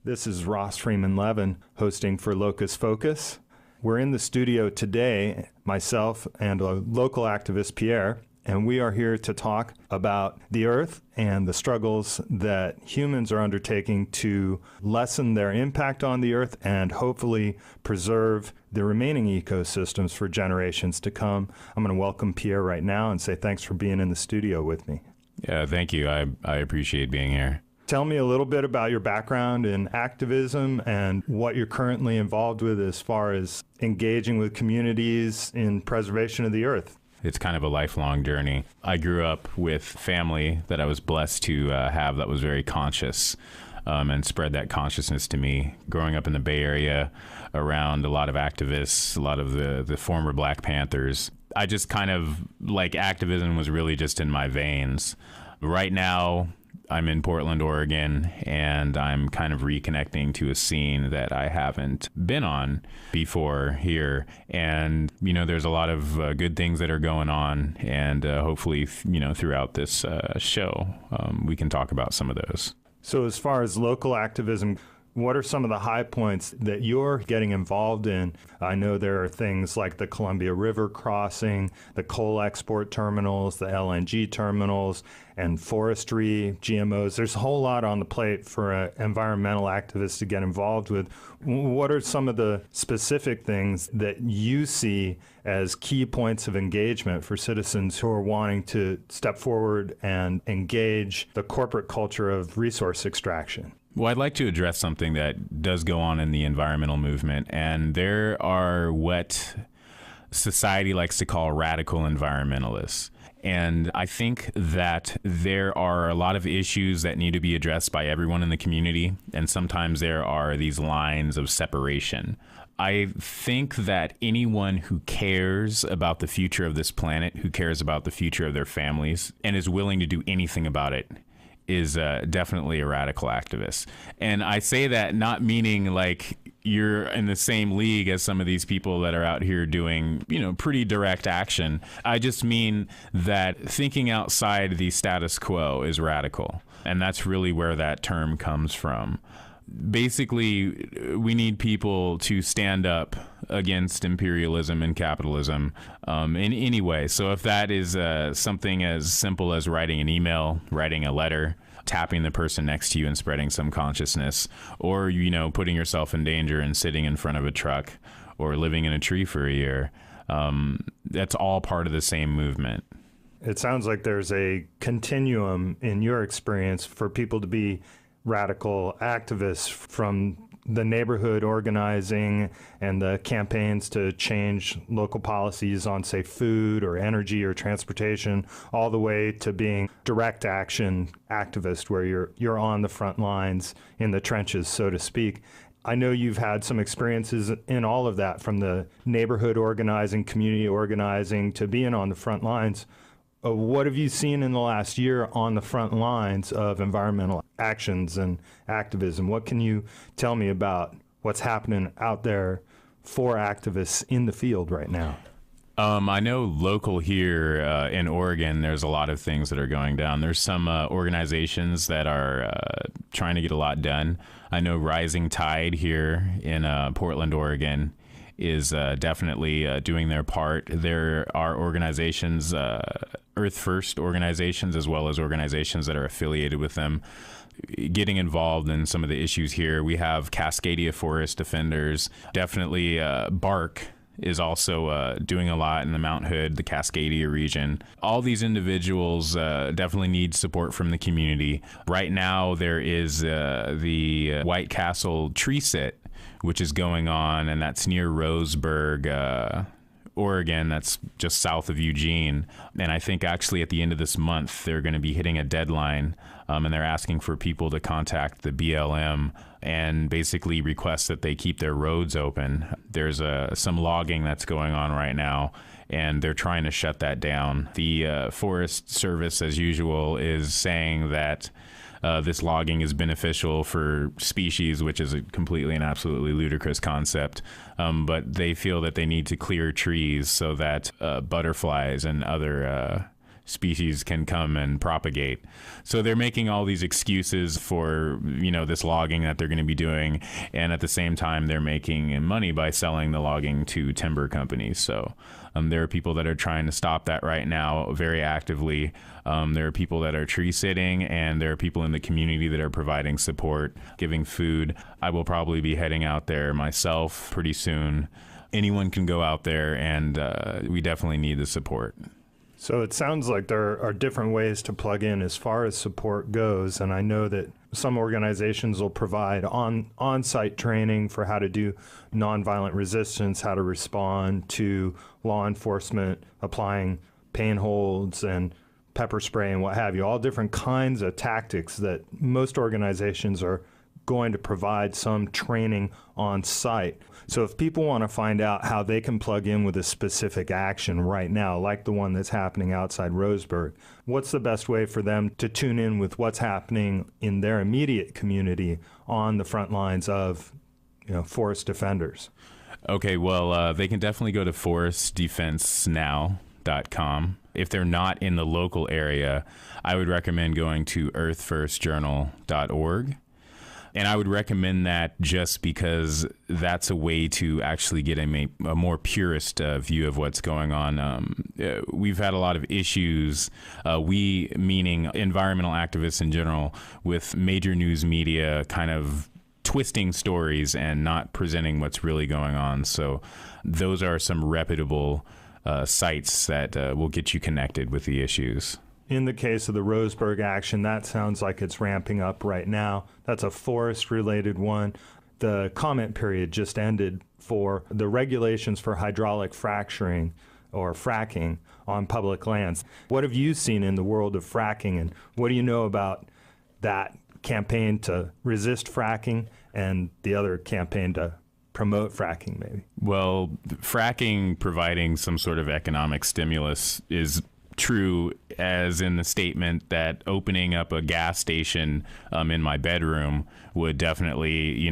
This is Ross Freeman Levin hosting for Locus Focus. We're in the studio today, myself and a local activist, Pierre, and we are here to talk about the Earth and the struggles that humans are undertaking to lessen their impact on the Earth and hopefully preserve the remaining ecosystems for generations to come. I'm going to welcome Pierre right now and say thanks for being in the studio with me. Yeah, thank you. I appreciate being here. Tell me a little bit about your background in activism and what you're currently involved with as far as engaging with communities in preservation of the Earth. It's kind of a lifelong journey. I grew up with family that I was blessed to have that was very conscious and spread that consciousness to me. Growing up in the Bay Area around a lot of activists, a lot of the former Black Panthers, I just kind of, like, activism was really just in my veins. Right now, I'm in Portland, Oregon, and I'm kind of reconnecting to a scene that I haven't been on before here. And, you know, there's a lot of good things that are going on. And hopefully, you know, throughout this show, we can talk about some of those. So as far as local activism, what are some of the high points that you're getting involved in? I know there are things like the Columbia River crossing, the coal export terminals, the LNG terminals, and forestry, GMOs. There's a whole lot on the plate for environmental activists to get involved with. What are some of the specific things that you see as key points of engagement for citizens who are wanting to step forward and engage the corporate culture of resource extraction? Well, I'd like to address something that does go on in the environmental movement, and there are what society likes to call radical environmentalists. And I think that there are a lot of issues that need to be addressed by everyone in the community, and sometimes there are these lines of separation. I think that anyone who cares about the future of this planet, who cares about the future of their families, and is willing to do anything about it, is definitely a radical activist. And I say that not meaning like you're in the same league as some of these people that are out here doing, you know, pretty direct action. I just mean that thinking outside the status quo is radical. And that's really where that term comes from. Basically, we need people to stand up against imperialism and capitalism in any way. So if that is something as simple as writing an email, writing a letter, tapping the person next to you and spreading some consciousness, or, you know, putting yourself in danger and sitting in front of a truck or living in a tree for a year, that's all part of the same movement. It sounds like there's a continuum in your experience for people to be radical activists, from the neighborhood organizing and the campaigns to change local policies on, say, food or energy or transportation, all the way to being direct action activist, where you're on the front lines in the trenches, so to speak. I know you've had some experiences in all of that, from the neighborhood organizing, community organizing, to being on the front lines. What have you seen in the last year on the front lines of environmental actions and activism? What can you tell me about what's happening out there for activists in the field right now? I know local here in Oregon, there's a lot of things that are going down. There's some organizations that are trying to get a lot done. I know Rising Tide here in Portland, Oregon, is definitely doing their part. There are organizations, Earth First organizations, as well as organizations that are affiliated with them, getting involved in some of the issues here. We have Cascadia Forest Defenders, definitely Bark is also doing a lot in the Mount Hood, the Cascadia region. All these individuals definitely need support from the community. Right now, there is the White Castle tree sit, which is going on, and that's near Roseburg, Oregon. That's just south of Eugene. And I think actually at the end of this month, they're going to be hitting a deadline, and they're asking for people to contact the BLM and basically request that they keep their roads open. There's some logging that's going on right now, and they're trying to shut that down. The Forest Service, as usual, is saying that this logging is beneficial for species, which is a completely and absolutely ludicrous concept. But they feel that they need to clear trees so that butterflies and other species can come and propagate. So they're making all these excuses for, this logging that they're going to be doing. And at the same time, they're making money by selling the logging to timber companies. So there are people that are trying to stop that right now very actively. There are people that are tree sitting, and there are people in the community that are providing support, giving food. I will probably be heading out there myself pretty soon. Anyone can go out there, and we definitely need the support. So it sounds like there are different ways to plug in as far as support goes, and I know that some organizations will provide on-site training for how to do nonviolent resistance, how to respond to law enforcement applying pain holds and pepper spray and what have you, all different kinds of tactics that most organizations are going to provide some training on site. So if people want to find out how they can plug in with a specific action right now, like the one that's happening outside Roseburg, what's the best way for them to tune in with what's happening in their immediate community on the front lines of, forest defenders? Okay, well, they can definitely go to forestdefensenow.com. If they're not in the local area, I would recommend going to earthfirstjournal.org. And I would recommend that just because that's a way to actually get a more purist view of what's going on. We've had a lot of issues, we meaning environmental activists in general, with major news media kind of twisting stories and not presenting what's really going on. So those are some reputable sites that will get you connected with the issues. In the case of the Roseburg action, that sounds like it's ramping up right now. That's a forest-related one. The comment period just ended for the regulations for hydraulic fracturing or fracking on public lands. What have you seen in the world of fracking, and what do you know about that campaign to resist fracking and the other campaign to promote fracking, maybe? Well, fracking providing some sort of economic stimulus is true, as in the statement that opening up a gas station in my bedroom would definitely,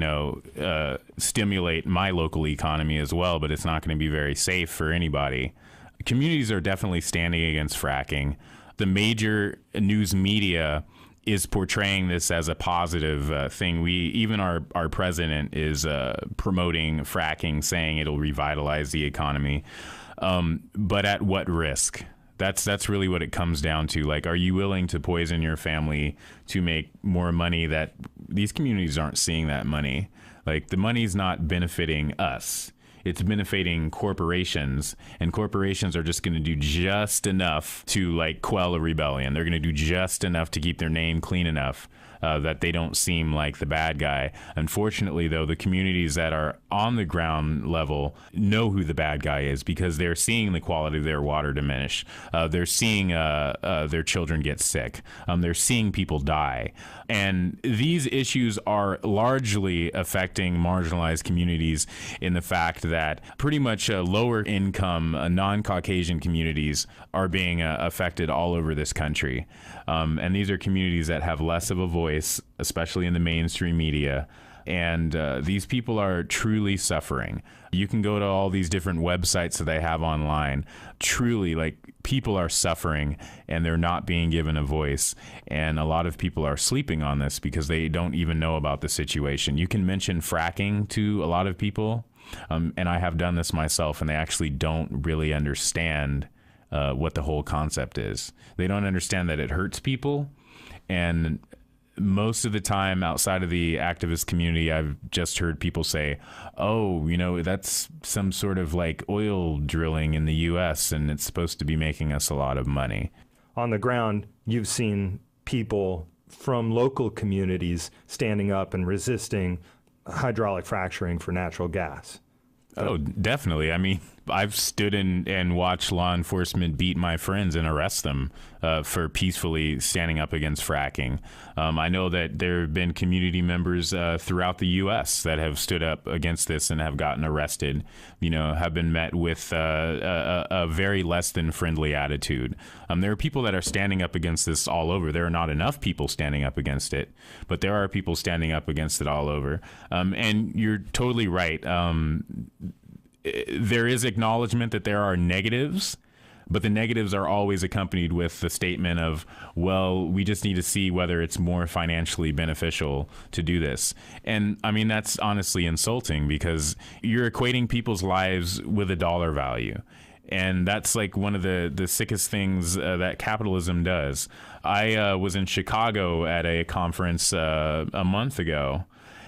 stimulate my local economy as well, but it's not going to be very safe for anybody. Communities are definitely standing against fracking. The major news media is portraying this as a positive thing. Even our president is promoting fracking, saying it'll revitalize the economy. But at what risk? That's really what it comes down to. Like, are you willing to poison your family to make more money? That these communities aren't seeing that money. Like, the money's not benefiting us. It's benefiting corporations, and corporations are just going to do just enough to quell a rebellion. They're going to do just enough to keep their name clean enough that they don't seem like the bad guy. Unfortunately, though, the communities that are on the ground level know who the bad guy is, because they're seeing the quality of their water diminish. They're seeing their children get sick. They're seeing people die. And these issues are largely affecting marginalized communities in the fact that pretty much lower income, non-Caucasian communities are being affected all over this country. And these are communities that have less of a voice, especially in the mainstream media. And these people are truly suffering. You can go to all these different websites that they have online. Truly, people are suffering, and they're not being given a voice. And a lot of people are sleeping on this because they don't even know about the situation. You can mention fracking to a lot of people, and I have done this myself, and they actually don't really understand what the whole concept is. They don't understand that it hurts people. And most of the time outside of the activist community, I've just heard people say, oh, that's some sort of oil drilling in the U.S. and it's supposed to be making us a lot of money. On the ground, you've seen people from local communities standing up and resisting hydraulic fracturing for natural gas. Oh, definitely. I mean, I've stood and watched law enforcement beat my friends and arrest them for peacefully standing up against fracking. I know that there have been community members throughout the U.S. that have stood up against this and have gotten arrested, have been met with a very less than friendly attitude. There are people that are standing up against this all over. There are not enough people standing up against it, but there are people standing up against it all over. And you're totally right. There is acknowledgement that there are negatives, But the negatives are always accompanied with the statement of, well, we just need to see whether it's more financially beneficial to do this. And I mean, that's honestly insulting, because you're equating people's lives with a dollar value. And that's like one of the sickest things that capitalism does. I was in Chicago at a conference a month ago,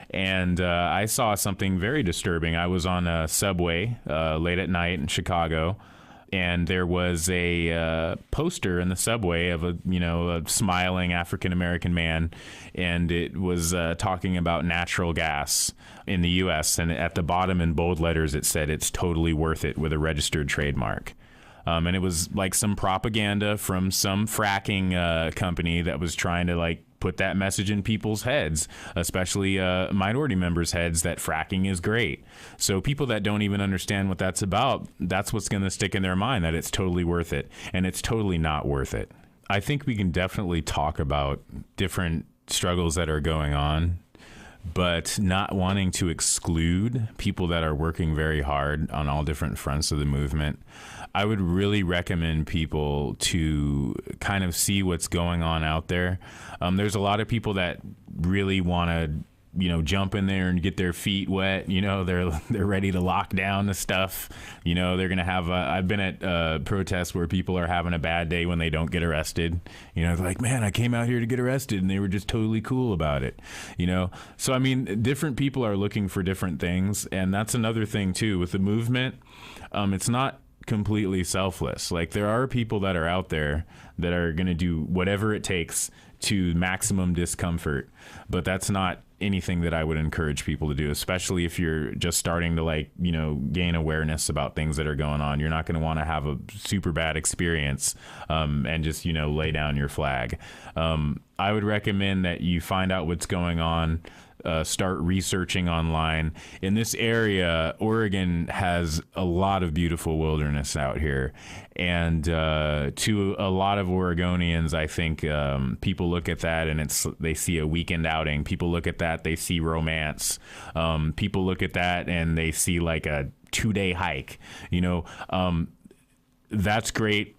and I saw something very disturbing. I was on a subway late at night in Chicago, and there was a poster in the subway of a smiling African American man, and it was talking about natural gas in the U.S. And at the bottom in bold letters it said, "It's totally worth it," with a registered trademark. And it was like some propaganda from some fracking company that was trying to like put that message in people's heads, especially minority members' heads, that fracking is great. So people that don't even understand what that's about, that's what's going to stick in their mind, that it's totally worth it. And it's totally not worth it. I think we can definitely talk about different struggles that are going on, but not wanting to exclude people that are working very hard on all different fronts of the movement. I would really recommend people to kind of see what's going on out there. There's a lot of people that really want to, jump in there and get their feet wet. They're ready to lock down the stuff. They're going to have I've been at protests where people are having a bad day when they don't get arrested. They're like, man, I came out here to get arrested, and they were just totally cool about it. So I mean, different people are looking for different things, and that's another thing too with the movement. It's not completely selfless. Like, there are people that are out there that are going to do whatever it takes to maximum discomfort, but that's not anything that I would encourage people to do, especially if you're just starting to gain awareness about things that are going on. You're not going to want to have a super bad experience and just lay down your flag. I would recommend that you find out what's going on. Start researching online. In this area, Oregon has a lot of beautiful wilderness out here. And to a lot of Oregonians, I think people look at that and they see a weekend outing. People look at that, they see romance. People look at that and they see like a 2-day hike. That's great.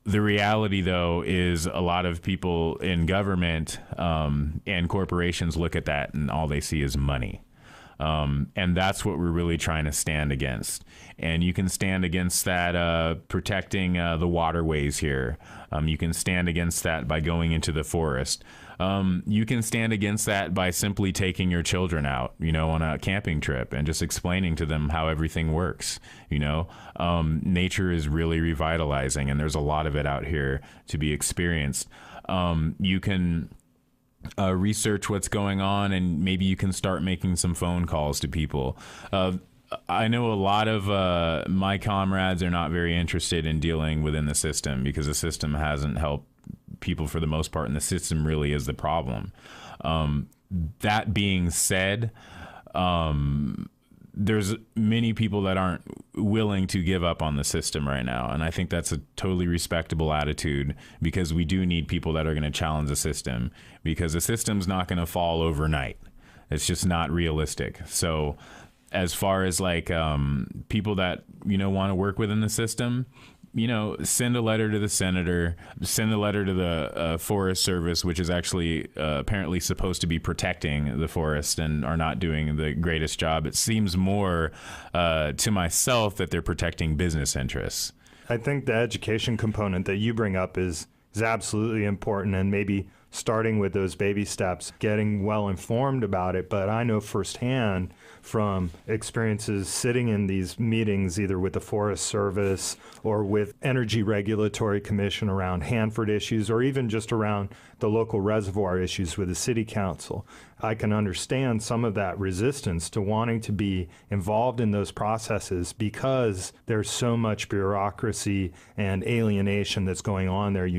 The reality, though, is a lot of people in government and corporations look at that and all they see is money. And that's what we're really trying to stand against. And you can stand against that protecting the waterways here. You can stand against that by going into the forest. You can stand against that by simply taking your children out, on a camping trip and just explaining to them how everything works. Nature is really revitalizing, and there's a lot of it out here to be experienced. You can research what's going on, and maybe you can start making some phone calls to people. I know a lot of my comrades are not very interested in dealing within the system because the system hasn't helped people for the most part, and the system really is the problem. That being said, there's many people that aren't willing to give up on the system right now, and I think that's a totally respectable attitude, because we do need people that are going to challenge the system, because the system's not going to fall overnight. It's just not realistic. So as far as people that want to work within the system, send a letter to the senator, send a letter to the Forest Service, which is actually apparently supposed to be protecting the forest and are not doing the greatest job. It seems more to myself that they're protecting business interests. I think the education component that you bring up is absolutely important, and maybe starting with those baby steps, getting well informed about it. But I know firsthand from experiences sitting in these meetings, either with the Forest Service or with Energy Regulatory Commission around Hanford issues, or even just around the local reservoir issues with the city council. I can understand some of that resistance to wanting to be involved in those processes, because there's so much bureaucracy and alienation that's going on there.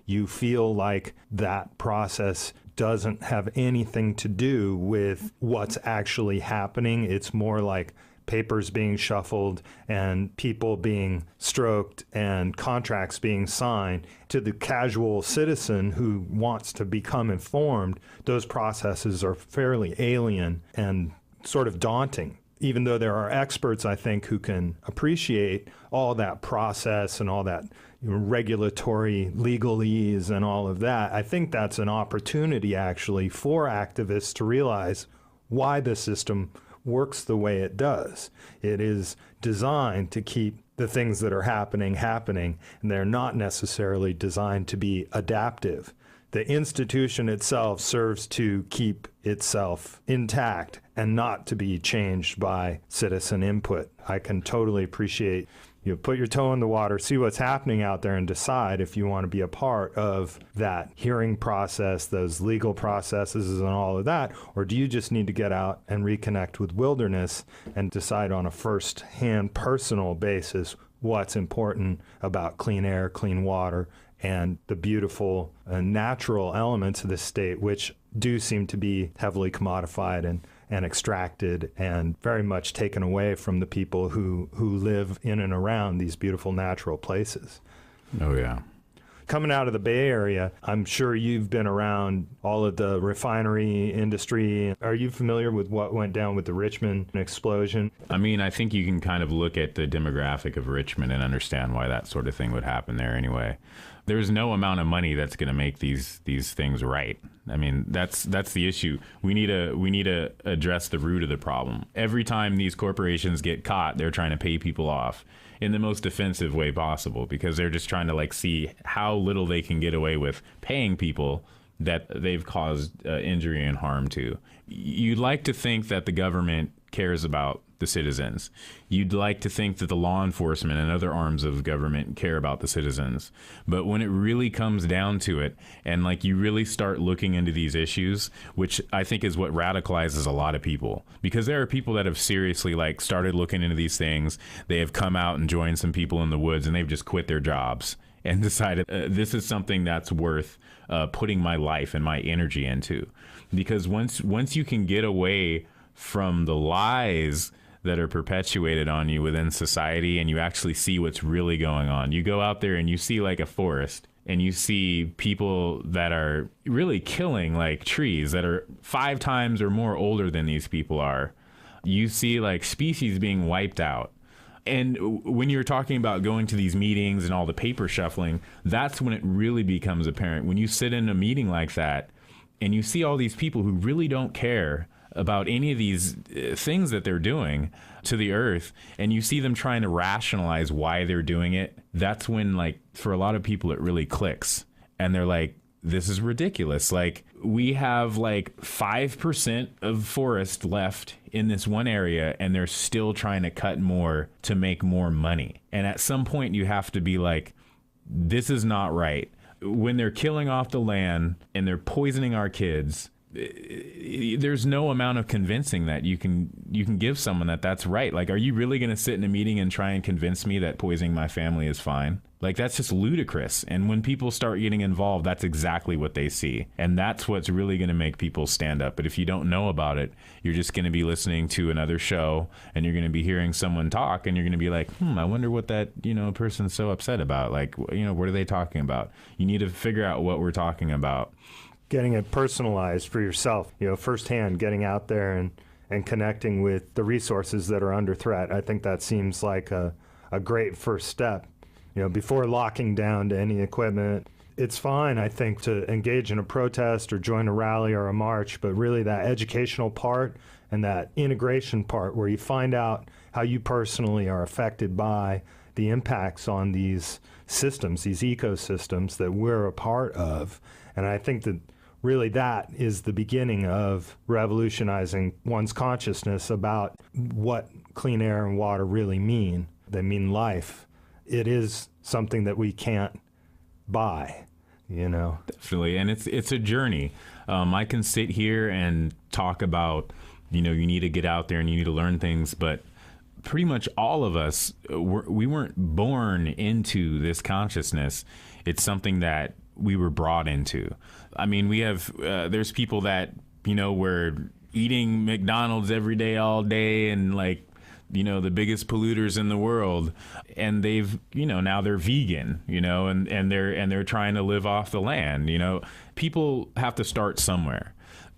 You feel like that process doesn't have anything to do with what's actually happening. It's more like papers being shuffled and people being stroked and contracts being signed. To the casual citizen who wants to become informed, those processes are fairly alien and sort of daunting. Even though there are experts, I think, who can appreciate all that process and all that regulatory legalese and all of that. I think that's an opportunity actually for activists to realize why the system works the way it does. It is designed to keep the things that are happening, and they're not necessarily designed to be adaptive. The institution itself serves to keep itself intact and not to be changed by citizen input. I can totally appreciate you put your toe in the water, see what's happening out there, and decide if you want to be a part of that hearing process, those legal processes and all of that, or do you just need to get out and reconnect with wilderness and decide on a first-hand personal basis what's important about clean air, clean water, and the beautiful natural elements of this state, which do seem to be heavily commodified and extracted and very much taken away from the people who live in and around these beautiful natural places. Oh, yeah. Coming out of the Bay Area, I'm sure you've been around all of the refinery industry. Are you familiar with what went down with the Richmond explosion? I mean, I think you can kind of look at the demographic of Richmond and understand why that sort of thing would happen there anyway. There's no amount of money that's going to make these things right. I mean, that's the issue. We need to address the root of the problem. Every time these corporations get caught, they're trying to pay people off in the most defensive way possible because they're just trying to see how little they can get away with paying people that they've caused injury and harm to. You'd like to think that the government cares about the citizens. You'd like to think that the law enforcement and other arms of government care about the citizens. But when it really comes down to it, and you really start looking into these issues, which I think is what radicalizes a lot of people, because there are people that have seriously started looking into these things. They have come out and joined some people in the woods, and they've just quit their jobs and decided this is something that's worth putting my life and my energy into. Because once you can get away from the lies that are perpetuated on you within society and you actually see what's really going on. You go out there and you see a forest and you see people that are really killing trees that are 5 times or more older than these people are. You see species being wiped out. And when you're talking about going to these meetings and all the paper shuffling, that's when it really becomes apparent. When you sit in a meeting like that and you see all these people who really don't care about any of these things that they're doing to the earth, and you see them trying to rationalize why they're doing it, that's when, for a lot of people, it really clicks. And they're like, this is ridiculous. We have 5% of forest left in this one area, and they're still trying to cut more to make more money. And at some point, you have to be like, this is not right. When they're killing off the land and they're poisoning our kids, there's no amount of convincing that you can give someone that's right. Are you really going to sit in a meeting and try and convince me that poisoning my family is fine? That's just ludicrous. And when people start getting involved, that's exactly what they see. And that's what's really going to make people stand up. But if you don't know about it, you're just going to be listening to another show and you're going to be hearing someone talk and you're going to be like, I wonder what that, person's so upset about. What are they talking about? You need to figure out what we're talking about. Getting it personalized for yourself, firsthand, getting out there and connecting with the resources that are under threat. I think that seems like a great first step. Before locking down to any equipment, it's fine, I think, to engage in a protest or join a rally or a march, but really that educational part and that integration part where you find out how you personally are affected by the impacts on these systems, these ecosystems that we're a part of. And I think that really that is the beginning of revolutionizing one's consciousness about what clean air and water really mean. They mean life. It is something that we can't buy, Definitely, and it's a journey. I can sit here and talk about, you need to get out there and you need to learn things, but pretty much all of us, we weren't born into this consciousness. It's something that we were brought into. I mean, we have, there's people that, were eating McDonald's every day, all day, and the biggest polluters in the world. And they've, now they're vegan, and they're trying to live off the land. People have to start somewhere.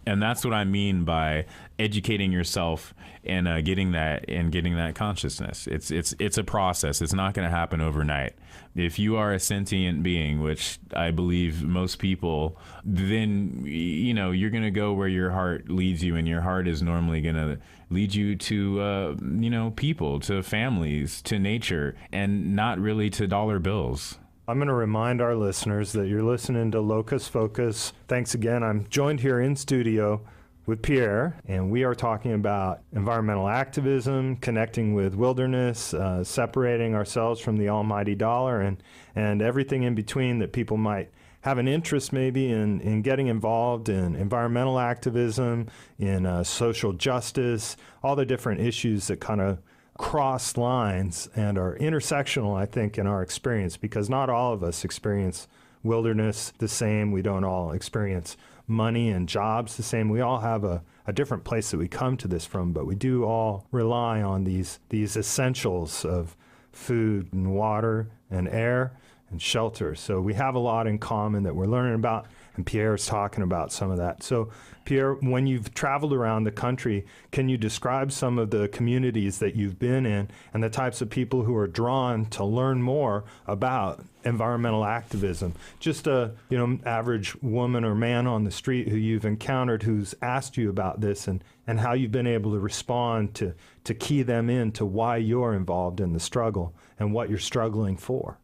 And that's what I mean by educating yourself and getting that consciousness. It's a process. It's not going to happen overnight. If you are a sentient being, which I believe most people, then you're going to go where your heart leads you, and your heart is normally going to lead you to people, to families, to nature, and not really to dollar bills. I'm going to remind our listeners that you're listening to Locus Focus. Thanks again. I'm joined here in studio with Pierre, and we are talking about environmental activism, connecting with wilderness, separating ourselves from the almighty dollar, and everything in between that people might have an interest maybe in getting involved in environmental activism, in social justice, all the different issues that kind of cross lines and are intersectional, I think, in our experience, because not all of us experience wilderness the same. We don't all experience money and jobs the same. We all have a different place that we come to this from, but we do all rely on these essentials of food and water and air and shelter. So we have a lot in common that we're learning about, and Pierre's talking about some of that. So Pierre, when you've traveled around the country, can you describe some of the communities that you've been in and the types of people who are drawn to learn more about environmental activism? Just a average woman or man on the street who you've encountered who's asked you about this, and how you've been able to respond to key them in to why you're involved in the struggle and what you're struggling for.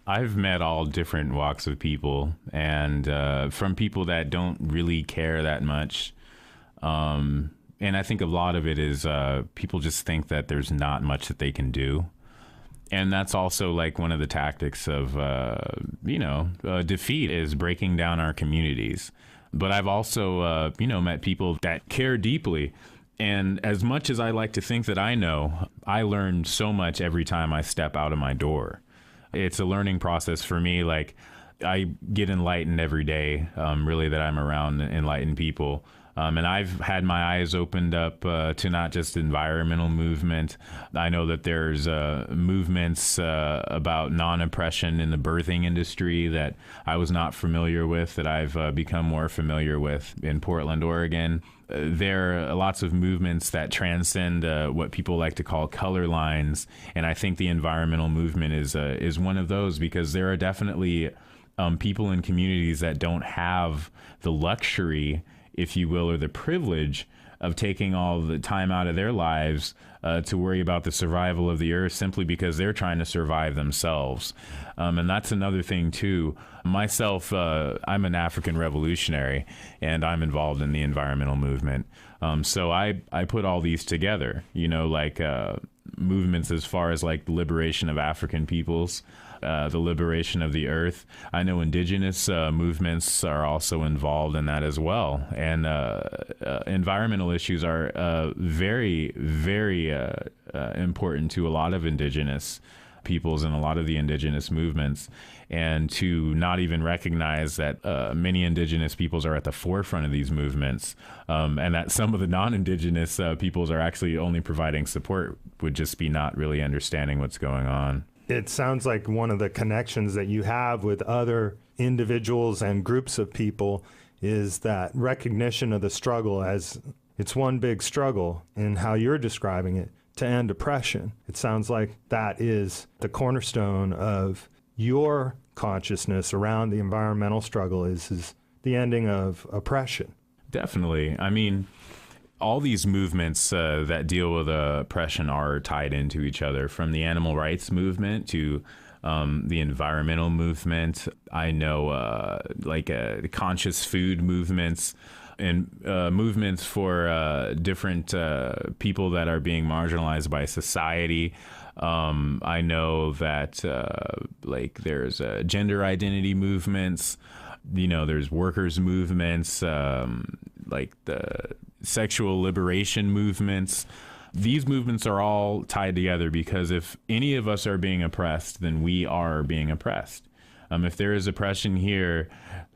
I've met all different walks of people, and from people that don't really care that much. And I think a lot of it is people just think that there's not much that they can do. And that's also like one of the tactics of, defeat is breaking down our communities. But I've also, met people that care deeply. And as much as I like to think that I know, I learn so much every time I step out of my door. It's a learning process for me. Like, I get enlightened every day, really, that I'm around enlightened people. And I've had my eyes opened up to not just environmental movement. I know that there's movements about non-oppression in the birthing industry that I was not familiar with, that I've become more familiar with in Portland, Oregon. There are lots of movements that transcend what people like to call color lines. And I think the environmental movement is one of those, because there are definitely people in communities that don't have the luxury, if you will, or the privilege of taking all the time out of their lives to worry about the survival of the earth, simply because they're trying to survive themselves. And that's another thing too. Myself, I'm an African revolutionary, and I'm involved in the environmental movement. So I put all these together, like movements as far as like the liberation of African peoples, the liberation of the earth. I know indigenous movements are also involved in that as well. And environmental issues are very, very important to a lot of indigenous peoples and a lot of the indigenous movements. And to not even recognize that many indigenous peoples are at the forefront of these movements, and that some of the non-indigenous peoples are actually only providing support, would just be not really understanding what's going on. It sounds like one of the connections that you have with other individuals and groups of people is that recognition of the struggle as it's one big struggle, in how you're describing it, to end oppression. It sounds like that is the cornerstone of your consciousness around the environmental struggle, is the ending of oppression. Definitely. I mean, all these movements that deal with oppression are tied into each other, from the animal rights movement to the environmental movement. I know the conscious food movements, and movements for different people that are being marginalized by society. I know that there's gender identity movements, there's workers movements, like the sexual liberation movements. These movements are all tied together, because if any of us are being oppressed, then we are being oppressed. If there is oppression here,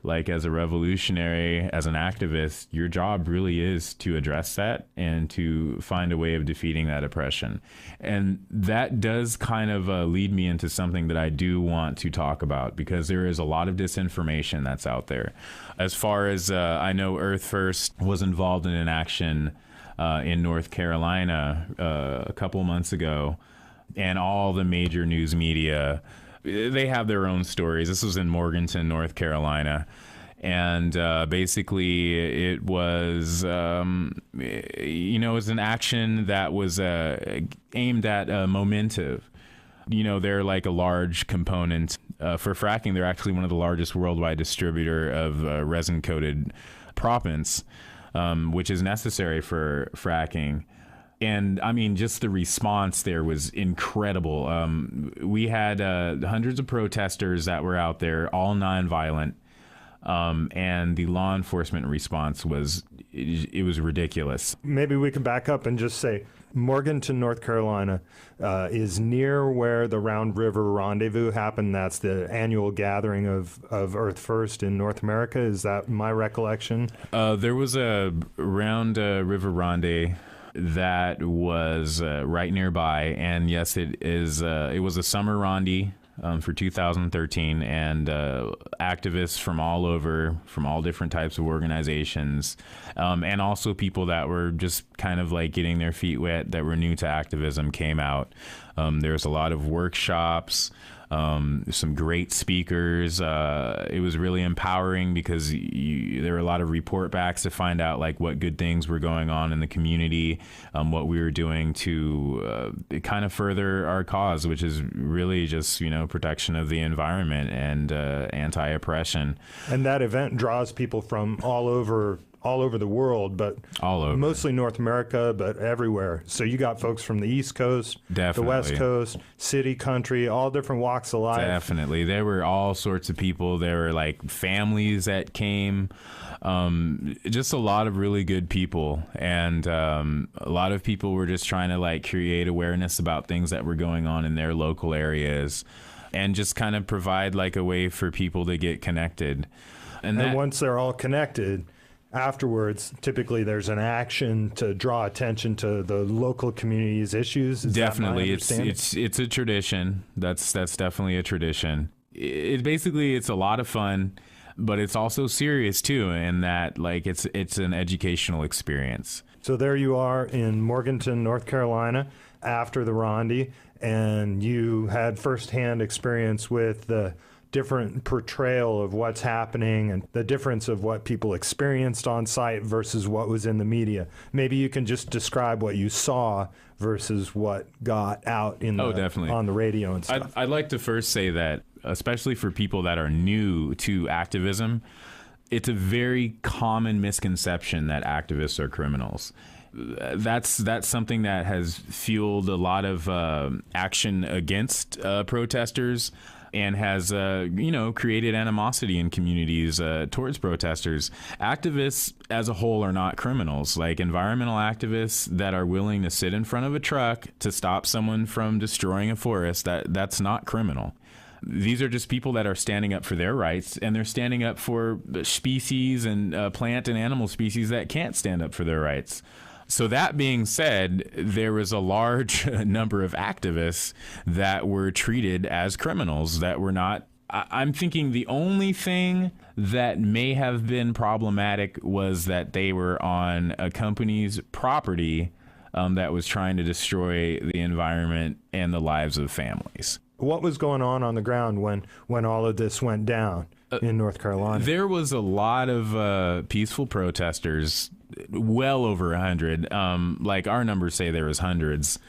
like as a revolutionary, as an activist, your job really is to address that and to find a way of defeating that oppression. And that does kind of lead me into something that I do want to talk about, because there is a lot of disinformation that's out there. As far as I know, Earth First was involved in an action in North Carolina a couple months ago, and all the major news media, they have their own stories. This was in Morganton, North Carolina. And basically it was, it was an action that was aimed at Momentive. They're like a large component for fracking. They're actually one of the largest worldwide distributor of resin-coated proppants, which is necessary for fracking. And I mean, just the response there was incredible. We had hundreds of protesters that were out there, all nonviolent. And the law enforcement response was ridiculous. Maybe we can back up and just say Morganton, North Carolina is near where the Round River Rendezvous happened. That's the annual gathering of Earth First in North America. Is that my recollection? There was a Round River Rendezvous that was right nearby, and yes, it is. It was a summer rendezvous for 2013, and activists from all over, from all different types of organizations, and also people that were just kind of like getting their feet wet, that were new to activism, came out. There was a lot of workshops, some great speakers. It was really empowering because there were a lot of report backs to find out like what good things were going on in the community, what we were doing to kind of further our cause, which is really just, protection of the environment and anti-oppression. And that event draws people from all over the world, but all over. Mostly North America, but everywhere. So you got folks from the East Coast, definitely, the West Coast, city, country, all different walks of life. Definitely. There were all sorts of people. There were like families that came, just a lot of really good people. And a lot of people were just trying to like create awareness about things that were going on in their local areas and just kind of provide like a way for people to get connected. And once they're all connected, afterwards, typically there's an action to draw attention to the local community's issues. Definitely, it's a tradition. That's definitely a tradition. It's a lot of fun, but it's also serious too, in that like it's an educational experience. So there you are in Morganton, North Carolina, after the Rondi, and you had firsthand experience with the different portrayal of what's happening and the difference of what people experienced on site versus what was in the media. Maybe you can just describe what you saw versus what got out definitely on the radio and stuff. I'd like to first say that, especially for people that are new to activism, it's a very common misconception that activists are criminals. That's something that has fueled a lot of action against protesters, and has, created animosity in communities towards protesters. Activists as a whole are not criminals. Like environmental activists that are willing to sit in front of a truck to stop someone from destroying a forest, that's not criminal. These are just people that are standing up for their rights, and they're standing up for species and plant and animal species that can't stand up for their rights. So that being said, there was a large number of activists that were treated as criminals that were not. I'm thinking the only thing that may have been problematic was that they were on a company's property that was trying to destroy the environment and the lives of families. What was going on the ground when all of this went down in North Carolina? There was a lot of peaceful protesters, well over 100. Like our numbers say there was hundreds,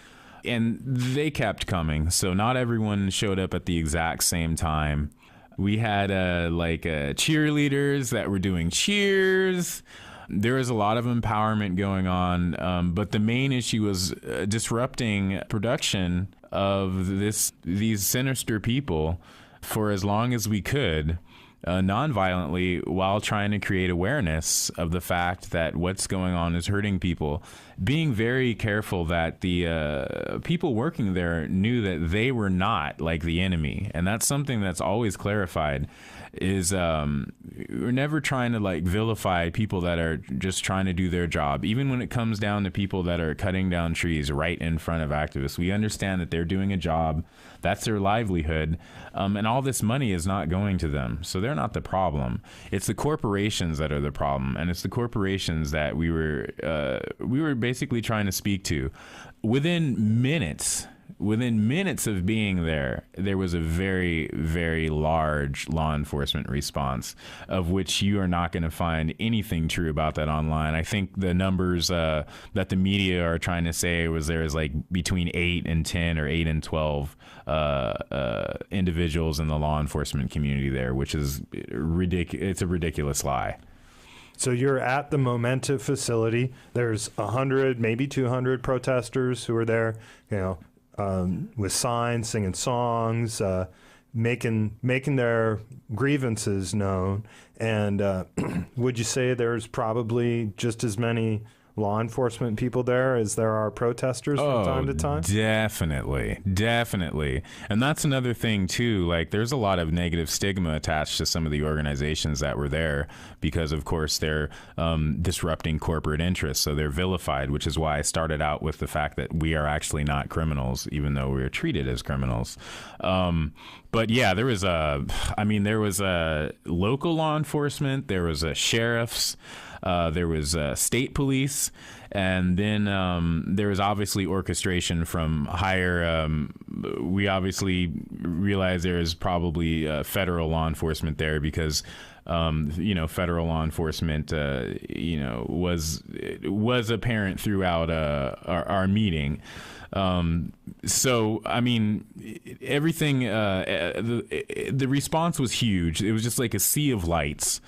and they kept coming. So not everyone showed up at the exact same time. We had cheerleaders that were doing cheers. There was a lot of empowerment going on, but the main issue was disrupting production of these sinister people for as long as we could. non-violently while trying to create awareness of the fact that what's going on is hurting people. Being very careful that the people working there knew that they were not like the enemy. And that's something that's always clarified, is we're never trying to like vilify people that are just trying to do their job. Even when it comes down to people that are cutting down trees right in front of activists, we understand that they're doing a job. That's their livelihood. And all this money is not going to them. So they're not the problem. It's the corporations that are the problem. And it's the corporations that we were basically trying to speak to. Within minutes of being there, there was a very, very large law enforcement response, of which you are not going to find anything true about that online. I think the numbers that the media are trying to say was there is like between 8 and 10 or 8 and 12 individuals in the law enforcement community there, which is ridiculous. It's a ridiculous lie. So you're at the Momenta facility. There's 100, maybe 200 protesters who are there, with signs, singing songs, making their grievances known. And would you say there's probably just as many law enforcement people there as there are protesters from time to time? Definitely. And that's another thing too. Like, there's a lot of negative stigma attached to some of the organizations that were there because, of course, they're disrupting corporate interests. So they're vilified, which is why I started out with the fact that we are actually not criminals, even though we are treated as criminals. But yeah, there was a local law enforcement, there was a sheriffs, there was state police, and then there was obviously orchestration from higher. We obviously realize there is probably federal law enforcement there because, federal law enforcement, was apparent throughout our meeting. So, I mean, everything, the response was huge. It was just like a sea of lights.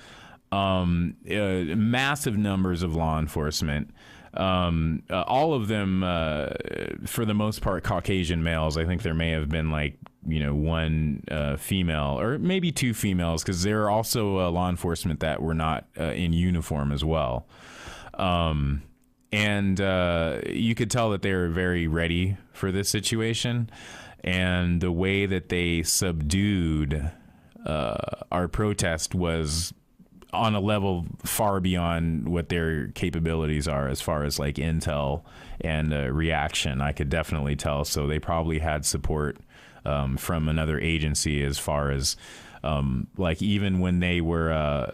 Massive numbers of law enforcement, all of them, for the most part, Caucasian males. I think there may have been one female or maybe two females, because there are also law enforcement that were not in uniform as well. And you could tell that they were very ready for this situation, and the way that they subdued our protest was on a level far beyond what their capabilities are as far as like intel and reaction. I could definitely tell. So they probably had support from another agency as far as even when they were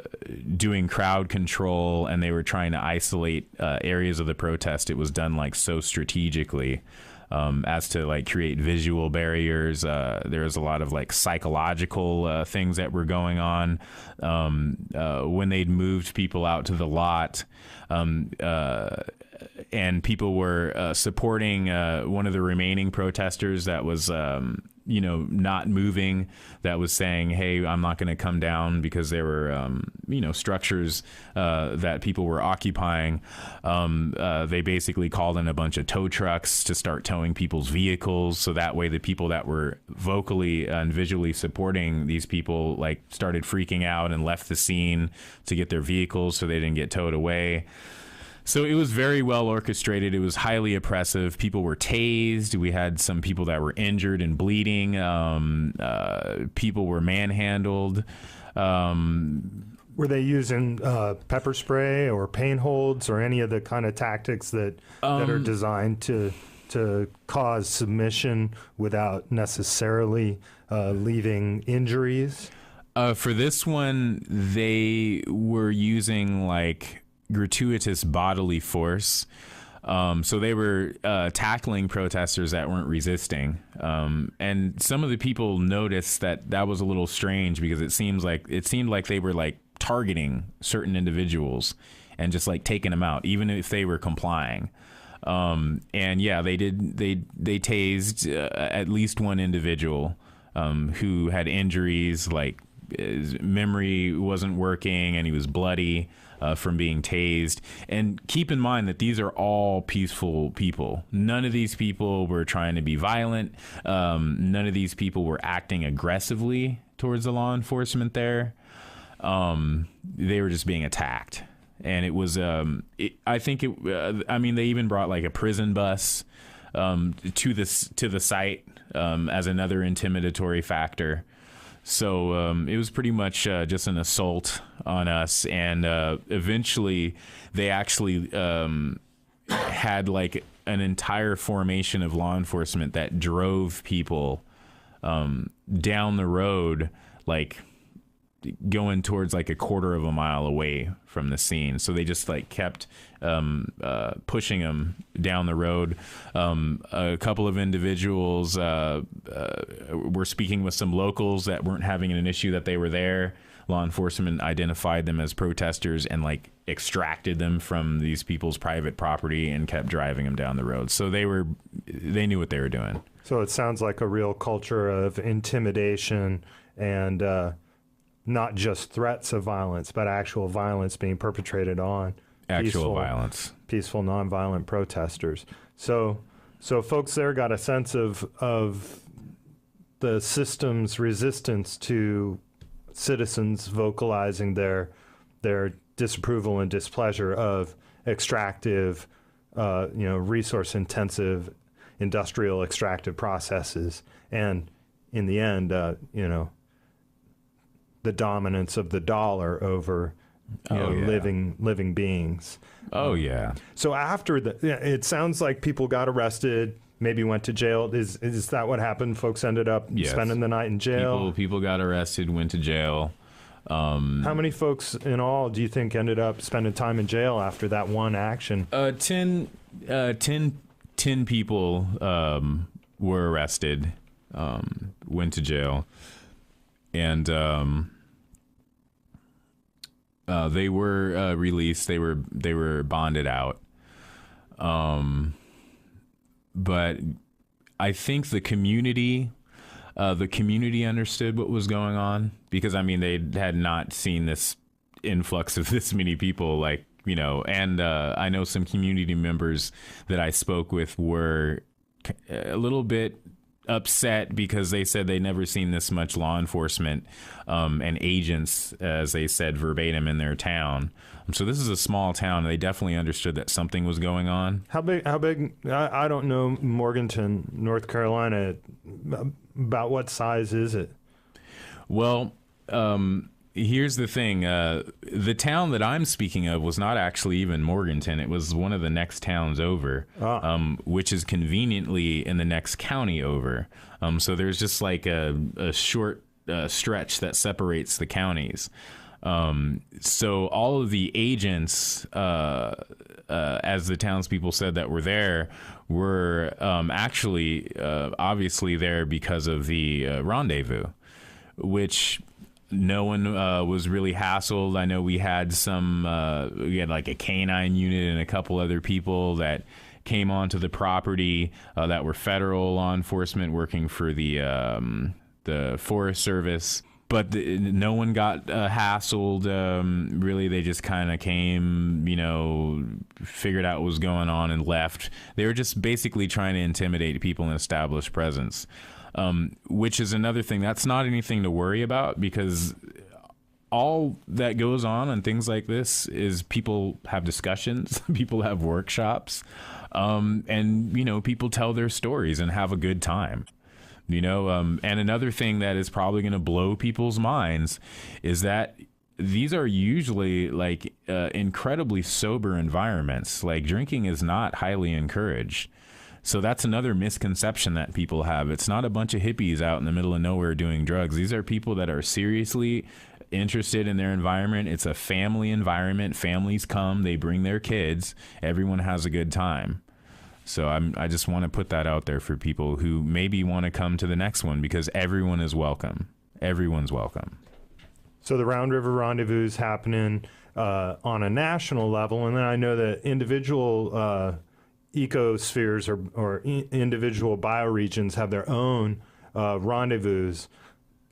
doing crowd control and they were trying to isolate areas of the protest, it was done like so strategically. As to like create visual barriers. There was a lot of like psychological things that were going on when they'd moved people out to the lot, and people were supporting one of the remaining protesters that was not moving, that was saying, hey, I'm not going to come down, because there were structures that people were occupying. They basically called in a bunch of tow trucks to start towing people's vehicles, so that way the people that were vocally and visually supporting these people like started freaking out and left the scene to get their vehicles so they didn't get towed away. So it was very well orchestrated. It was highly oppressive. People were tased. We had some people that were injured and bleeding. People were manhandled. Were they using pepper spray or paint holds or any of the kind of tactics that are designed to cause submission without necessarily leaving injuries? For this one, they were using like gratuitous bodily force. So they were tackling protesters that weren't resisting. And some of the people noticed that was a little strange, because it seemed like they were like targeting certain individuals and just like taking them out, even if they were complying. And yeah, they tased at least one individual who had injuries, like his memory wasn't working and he was bloody from being tased. And keep in mind that these are all peaceful people. None of these people were trying to be violent. None of these people were acting aggressively towards the law enforcement there. they were just being attacked. And it was, I think I mean, they even brought like a prison bus to the site as another intimidatory factor. So it was pretty much just an assault on us. And eventually they actually had like an entire formation of law enforcement that drove people down the road, like going towards like a quarter of a mile away from the scene. So they just like kept pushing them down the road. A couple of individuals were speaking with some locals that weren't having an issue that they were there. Law enforcement identified them as protesters and like extracted them from these people's private property and kept driving them down the road. So they knew what they were doing. So it sounds like a real culture of intimidation and not just threats of violence, but actual violence being perpetrated on actual violence, peaceful, nonviolent protesters. So folks there got a sense of the system's resistance to citizens vocalizing their disapproval and displeasure of extractive, resource-intensive, industrial extractive processes, and in the end, the dominance of the dollar over living beings. Oh yeah. So after it sounds like people got arrested, maybe went to jail. Is that what happened? Folks ended up spending the night in jail. People got arrested, went to jail. How many folks in all do you think ended up spending time in jail after that one action? 10 people were arrested, went to jail. And they were released. They were bonded out. But I think the community understood what was going on, because I mean they had not seen this influx of this many people, like, and I know some community members that I spoke with were a little bit upset because they said they never seen this much law enforcement and agents, as they said verbatim, in their town. So this is a small town, and they definitely understood that something was going on. How big? I don't know Morganton, North Carolina. About what size is it? Well, here's the thing. The town that I'm speaking of was not actually even Morganton. It was one of the next towns over, which is conveniently in the next county over. So there's just like a short stretch that separates the counties. So all of the agents, as the townspeople said that were there, were actually obviously there because of the rendezvous, which no one was really hassled. I know we had we had like a canine unit and a couple other people that came onto the property that were federal law enforcement working for the Forest Service. But no one got hassled. Really, they just kind of came, figured out what was going on and left. They were just basically trying to intimidate people and establish presence, which is another thing. That's not anything to worry about, because all that goes on and things like this is people have discussions, people have workshops, and, people tell their stories and have a good time. And another thing that is probably going to blow people's minds is that these are usually like incredibly sober environments. Like, drinking is not highly encouraged. So that's another misconception that people have. It's not a bunch of hippies out in the middle of nowhere doing drugs. These are people that are seriously interested in their environment. It's a family environment. Families come, they bring their kids. Everyone has a good time. So I just want to put that out there for people who maybe want to come to the next one, because everyone is welcome. Everyone's welcome. So the Round River Rendezvous is happening on a national level, and then I know that individual ecospheres or individual bioregions have their own rendezvous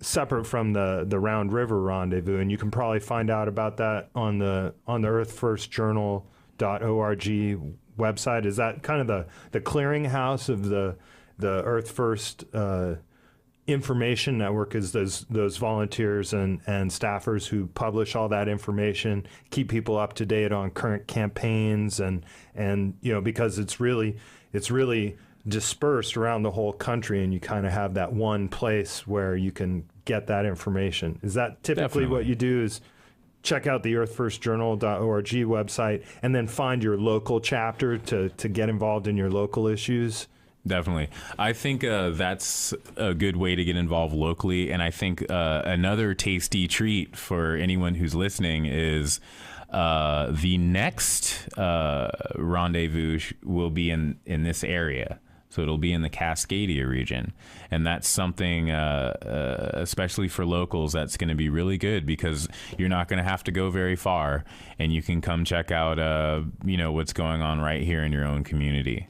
separate from the Round River Rendezvous, and you can probably find out about that on the earthfirstjournal.org website. Is that kind of the clearinghouse of the Earth First information network is those volunteers and staffers who publish all that information, keep people up to date on current campaigns, and because it's really dispersed around the whole country, and you kind of have that one place where you can get that information. Is that typically Definitely. what you do? Is check out the earthfirstjournal.org website and then find your local chapter to get involved in your local issues? Definitely. I think that's a good way to get involved locally. And I think another tasty treat for anyone who's listening is the next rendezvous will be in this area. So it'll be in the Cascadia region. And that's something, especially for locals, that's going to be really good, because you're not going to have to go very far, and you can come check out, what's going on right here in your own community.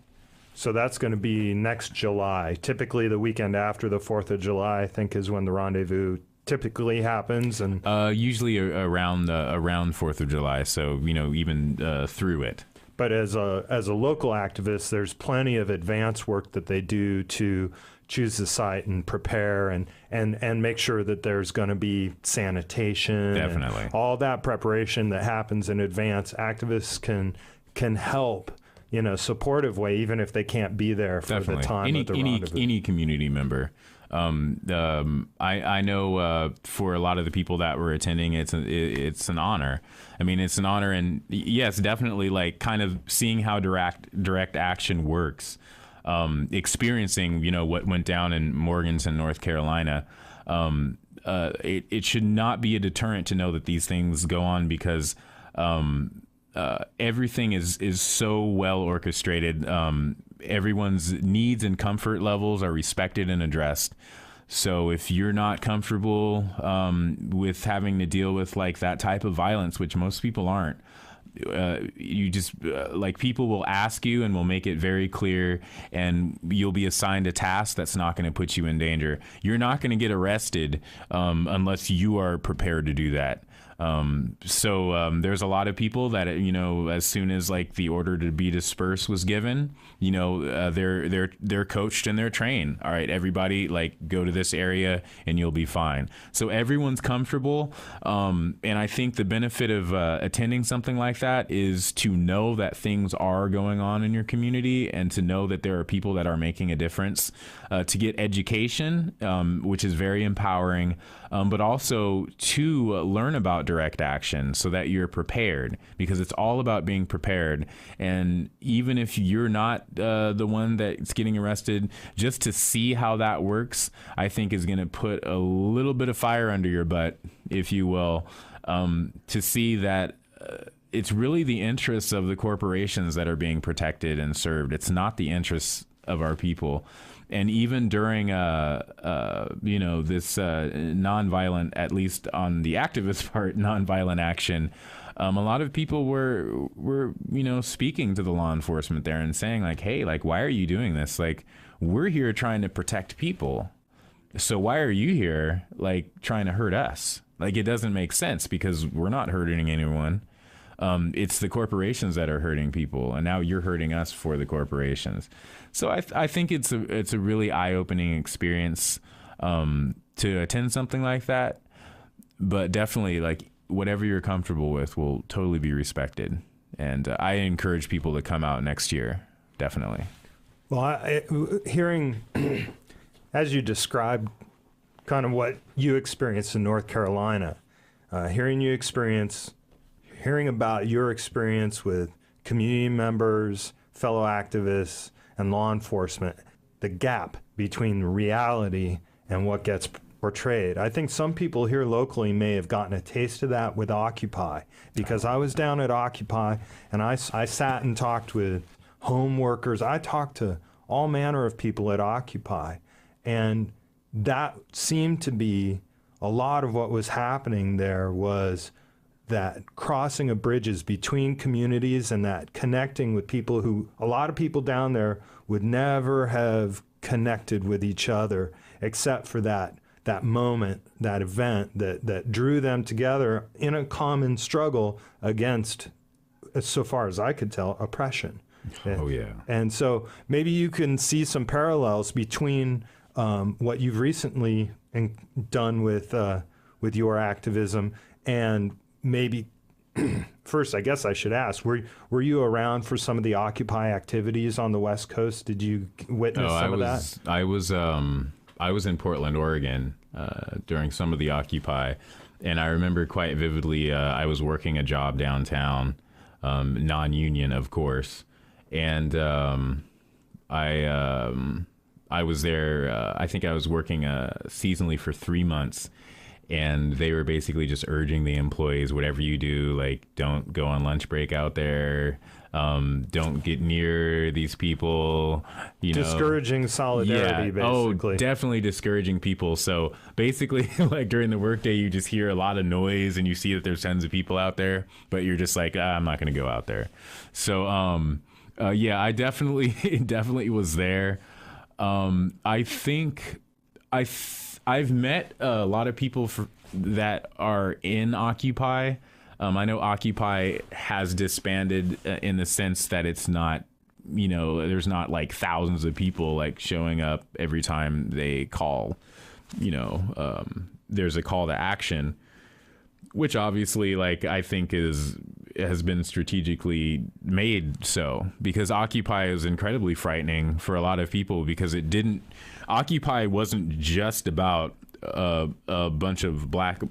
So that's going to be next July. Typically the weekend after the 4th of July, I think, is when the rendezvous typically happens. And usually around 4th of July, so, even through it. But as a local activist, there's plenty of advance work that they do to choose the site and prepare and make sure that there's going to be sanitation. Definitely. And all that preparation that happens in advance. Activists can help in a supportive way, even if they can't be there for Definitely. the time of the rendezvous. Any community member. I know for a lot of the people that were attending, it's an honor. I mean, it's an honor, and yes, definitely, like, kind of seeing how direct action works, experiencing what went down in Morganton, North Carolina. It should not be a deterrent to know that these things go on, because everything is so well orchestrated. Everyone's needs and comfort levels are respected and addressed. So if you're not comfortable with having to deal with like that type of violence, which most people aren't, you just people will ask you and will make it very clear, and you'll be assigned a task that's not going to put you in danger. You're not going to get arrested unless you are prepared to do that. So there's a lot of people that, as soon as like the order to be dispersed was given, they're coached and they're trained. All right, everybody, like, go to this area and you'll be fine. So everyone's comfortable. And I think the benefit of attending something like that is to know that things are going on in your community, and to know that there are people that are making a difference, to get education, which is very empowering, but also to learn about direct action so that you're prepared, because it's all about being prepared. And even if you're not the one that's getting arrested, just to see how that works, I think is going to put a little bit of fire under your butt, if you will, to see that it's really the interests of the corporations that are being protected and served. It's not the interests of our people. And even during, this nonviolent, at least on the activist part, nonviolent action, a lot of people were speaking to the law enforcement there and saying, like, hey, like, why are you doing this? Like, we're here trying to protect people. So why are you here, like, trying to hurt us? Like, it doesn't make sense, because we're not hurting anyone. It's the corporations that are hurting people, and now you're hurting us for the corporations. So I think it's a really eye-opening experience to attend something like that. But definitely, like, whatever you're comfortable with will totally be respected. And I encourage people to come out next year, definitely. Well, hearing, as you described, kind of what you experienced in North Carolina, hearing about your experience with community members, fellow activists, and law enforcement, the gap between reality and what gets portrayed. I think some people here locally may have gotten a taste of that with Occupy, because I was down at Occupy and I sat and talked with home workers. I talked to all manner of people at Occupy, and that seemed to be a lot of what was happening there, was that crossing of bridges between communities, and that connecting with people who, a lot of people down there would never have connected with each other except for that moment, that event that drew them together in a common struggle against, so far as I could tell, oppression. Oh, yeah. And so maybe you can see some parallels between what you've recently done with your activism, and maybe first, I guess I should ask: were you around for some of the Occupy activities on the West Coast? Did you witness some of that? I was in Portland, Oregon, during some of the Occupy, and I remember quite vividly. I was working a job downtown, non-union, of course, and I was there. I think I was working seasonally for 3 months. And they were basically just urging the employees, whatever you do, like, don't go on lunch break out there. Don't get near these people. Discouraging solidarity, basically. Oh, definitely discouraging people. So basically, like, during the workday, you just hear a lot of noise and you see that there's tons of people out there, but you're just like, I'm not going to go out there. So, yeah, I definitely was there. I think I've met a lot of people that are in Occupy. I know Occupy has disbanded in the sense that it's not, there's not like thousands of people like showing up every time they call, there's a call to action, which obviously, like, I think has been strategically made so, because Occupy is incredibly frightening for a lot of people, because Occupy wasn't just about a bunch of black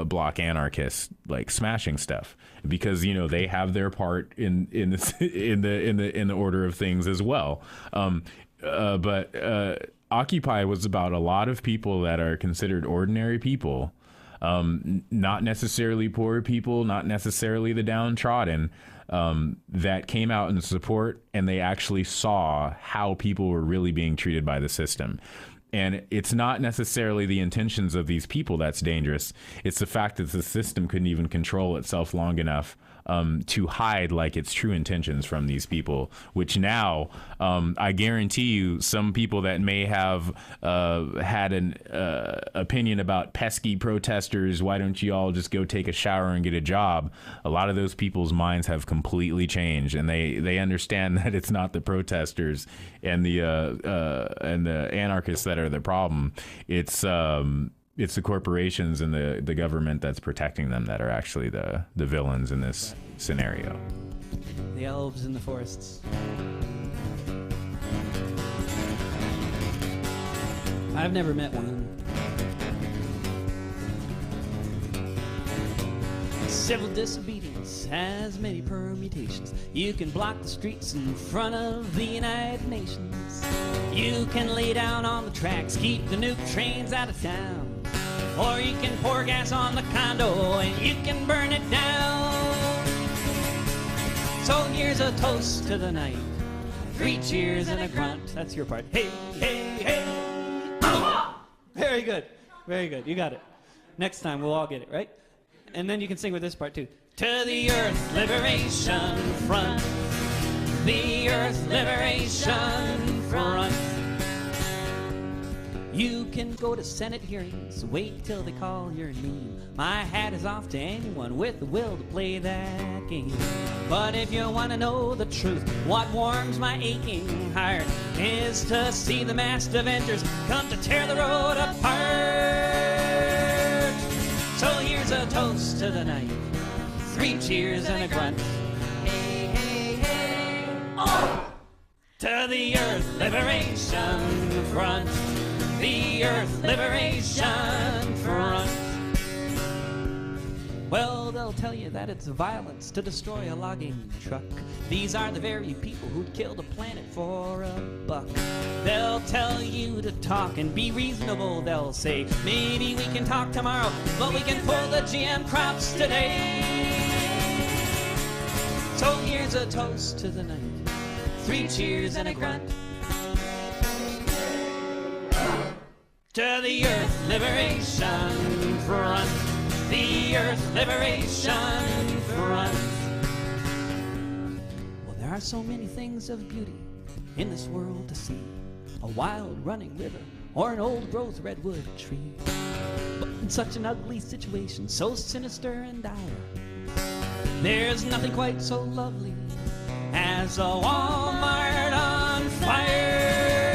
bloc anarchists like smashing stuff, because they have their part in this in the order of things as well. But Occupy was about a lot of people that are considered ordinary people. Not necessarily poor people, not necessarily the downtrodden, that came out in support, and they actually saw how people were really being treated by the system. And it's not necessarily the intentions of these people that's dangerous. It's the fact that the system couldn't even control itself long enough to hide like its true intentions from these people, which now I guarantee you some people that may have had an opinion about pesky protesters, why don't you all just go take a shower and get a job? A lot of those people's minds have completely changed, and they understand that it's not the protesters and the anarchists that are the problem. It's the corporations and the government that's protecting them that are actually the villains in this scenario. The elves in the forests. I've never met one. Civil disobedience has many permutations. You can block the streets in front of the United Nations. You can lay down on the tracks, keep the nuke trains out of town. Or you can pour gas on the condo and you can burn it down. So here's a toast to the night. 3 cheers and a grunt. That's your part. Hey, hey, hey. Oh! Very good. Very good. You got it. Next time we'll all get it, right? And then you can sing with this part too. To the Earth Liberation Front. The Earth Liberation Front. You can go to Senate hearings, wait till they call your name. My hat is off to anyone with the will to play that game. But if you want to know the truth, what warms my aching heart is to see the masked Avengers come to tear the road apart. So here's a toast to the night, 3 cheers and a grunt. Hey, hey, hey, oh! To the Earth Liberation Front. The Earth Liberation Front. Well, they'll tell you that it's violence to destroy a logging truck. These are the very people who'd kill the planet for a buck. They'll tell you to talk and be reasonable. They'll say, maybe we can talk tomorrow, but we can pull the GM crops today. So here's a toast to the night, 3 cheers and a grunt. To the Earth Liberation Front. The Earth Liberation Front. Well, there are so many things of beauty in this world to see. A wild running river or an old growth redwood tree. But in such an ugly situation, so sinister and dire, there's nothing quite so lovely as a Walmart on fire.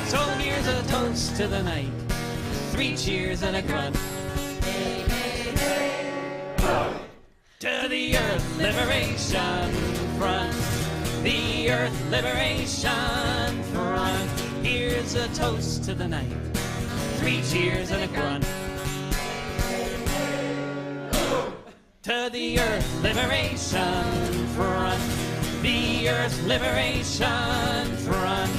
So here to the night. 3 cheers and a grunt. To the Earth Liberation Front. The Earth Liberation Front. Here's a toast to the night. 3 cheers and a grunt. To the Earth Liberation Front. The Earth Liberation Front.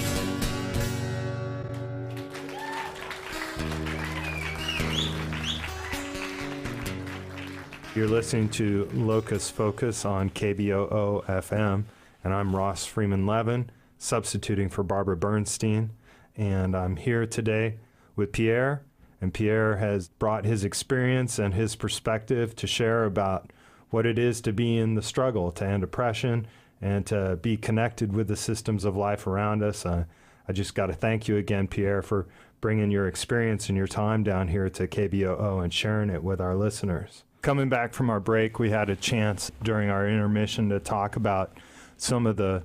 You're listening to Locus Focus on KBOO FM, and I'm Ross Freeman Levin, substituting for Barbara Bernstein. And I'm here today with Pierre, and Pierre has brought his experience and his perspective to share about what it is to be in the struggle to end oppression and to be connected with the systems of life around us. I just got to thank you again, Pierre, for bringing your experience and your time down here to KBOO and sharing it with our listeners. Coming back from our break, we had a chance during our intermission to talk about some of the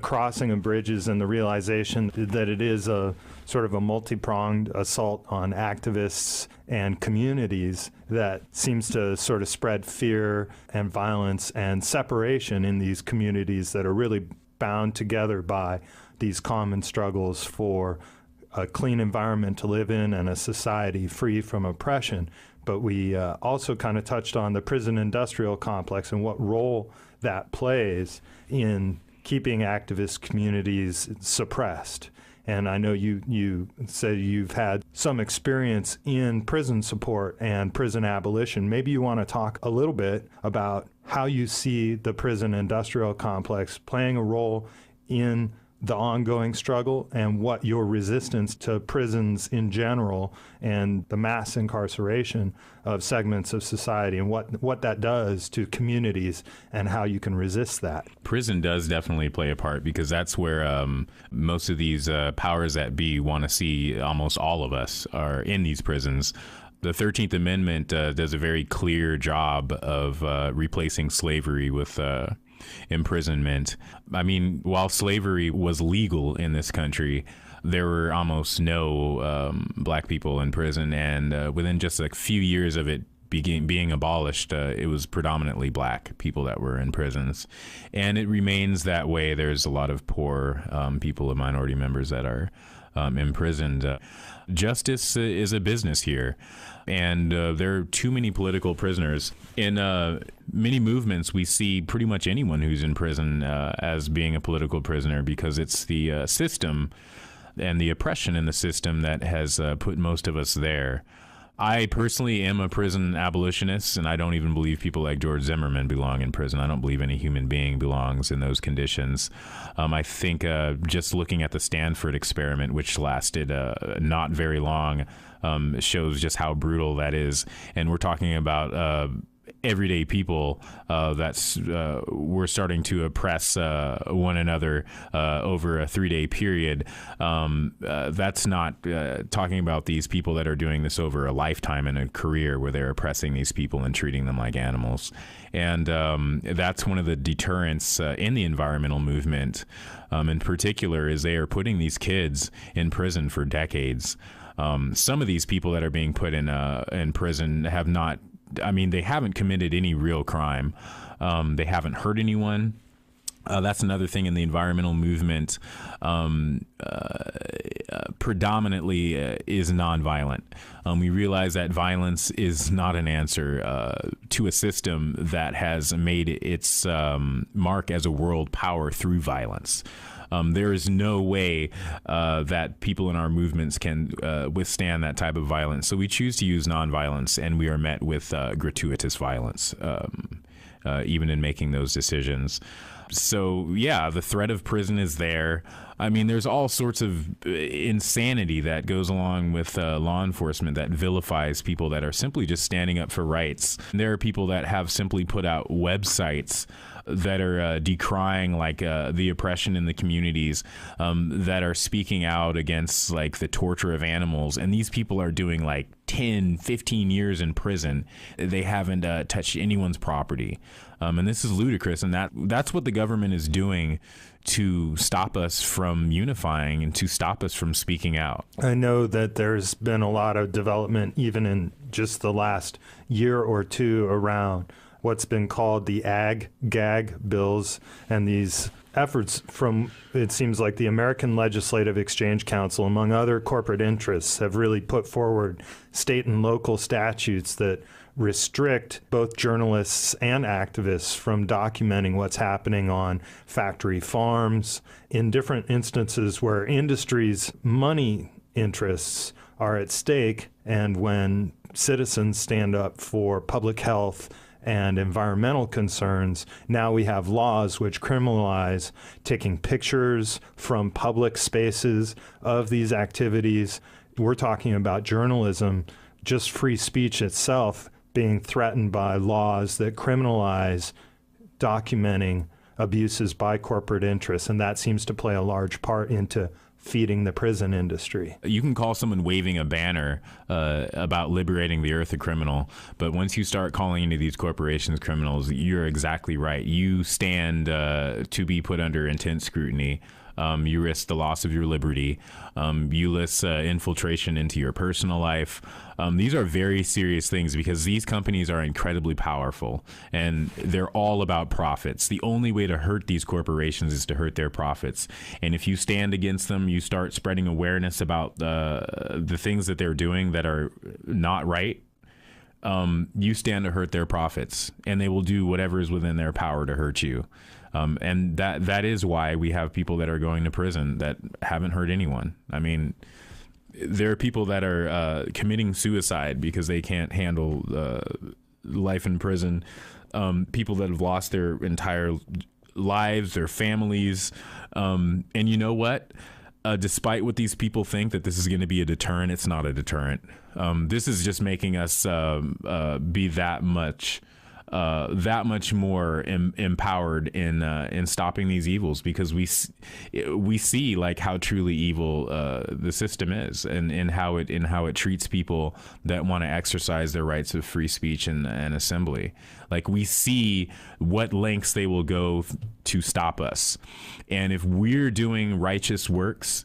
crossing of bridges and the realization that it is a sort of a multi-pronged assault on activists and communities that seems to sort of spread fear and violence and separation in these communities that are really bound together by these common struggles for a clean environment to live in and a society free from oppression. But we also kind of touched on the prison industrial complex and what role that plays in keeping activist communities suppressed. And I know you said you've had some experience in prison support and prison abolition. Maybe you want to talk a little bit about how you see the prison industrial complex playing a role in the ongoing struggle and what your resistance to prisons in general and the mass incarceration of segments of society and what that does to communities and how you can resist that. Prison does definitely play a part because that's where most of these powers that be want to see almost all of us are in these prisons. The 13th Amendment does a very clear job of replacing slavery with imprisonment. I mean, while slavery was legal in this country, there were almost no black people in prison, and within just a few years of it being abolished, it was predominantly black people that were in prisons, and it remains that way. There's a lot of poor people and minority members that are imprisoned. Justice is a business here, and there are too many political prisoners. In many movements, we see pretty much anyone who's in prison as being a political prisoner because it's the system and the oppression in the system that has put most of us there. I personally am a prison abolitionist, and I don't even believe people like George Zimmerman belong in prison. I don't believe any human being belongs in those conditions. I think just looking at the Stanford experiment, which lasted not very long, shows just how brutal that is. And we're talking about everyday people we're starting to oppress one another over a 3-day period. That's not talking about these people that are doing this over a lifetime and a career where they're oppressing these people and treating them like animals. And that's one of the deterrents in the environmental movement in particular is they are putting these kids in prison for decades. Some of these people that are being put in prison have not, I mean, they haven't committed any real crime. They haven't hurt anyone. That's another thing in the environmental movement. Predominantly is nonviolent. We realize that violence is not an answer to a system that has made its mark as a world power through violence. There is no way that people in our movements can withstand that type of violence. So we choose to use nonviolence, and we are met with gratuitous violence, even in making those decisions. So, yeah, the threat of prison is there. I mean, there's all sorts of insanity that goes along with law enforcement that vilifies people that are simply just standing up for rights. There are people that have simply put out websites that are decrying like the oppression in the communities, that are speaking out against like the torture of animals. And these people are doing like 10, 15 years in prison. They haven't touched anyone's property. And this is ludicrous. And that's what the government is doing to stop us from unifying and to stop us from speaking out. I know that there's been a lot of development, even in just the last year or two, around what's been called the ag-gag bills, and these efforts from, it seems like, the American Legislative Exchange Council, among other corporate interests, have really put forward state and local statutes that restrict both journalists and activists from documenting what's happening on factory farms, in different instances where industry's money interests are at stake, and when citizens stand up for public health and environmental concerns. Now we have laws which criminalize taking pictures from public spaces of these activities. We're talking about journalism, just free speech itself being threatened by laws that criminalize documenting abuses by corporate interests, and that seems to play a large part into feeding the prison industry. You can call someone waving a banner about liberating the earth a criminal, but once you start calling into these corporations criminals, you're exactly right. You stand to be put under intense scrutiny. You risk the loss of your liberty. You risk infiltration into your personal life. These are very serious things because these companies are incredibly powerful and they're all about profits. The only way to hurt these corporations is to hurt their profits. And if you stand against them, you start spreading awareness about the things that they're doing that are not right. You stand to hurt their profits, and they will do whatever is within their power to hurt you. And that is why we have people that are going to prison that haven't hurt anyone. I mean, there are people that are committing suicide because they can't handle life in prison. People that have lost their entire lives, their families. And you know what? Despite what these people think that this is going to be a deterrent, it's not a deterrent. This is just making us be that much more empowered in stopping these evils, because we see like how truly evil the system is, and how it treats people that want to exercise their rights of free speech and assembly. Like, we see what lengths they will go to stop us, and if we're doing righteous works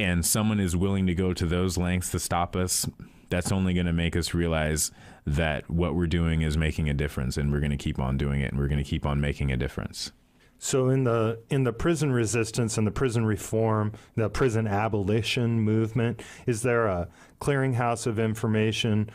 and someone is willing to go to those lengths to stop us, that's only going to make us realize that what we're doing is making a difference, and we're going to keep on doing it, and we're going to keep on making a difference. So in the prison resistance and the prison reform, the prison abolition movement, is there a clearinghouse of information?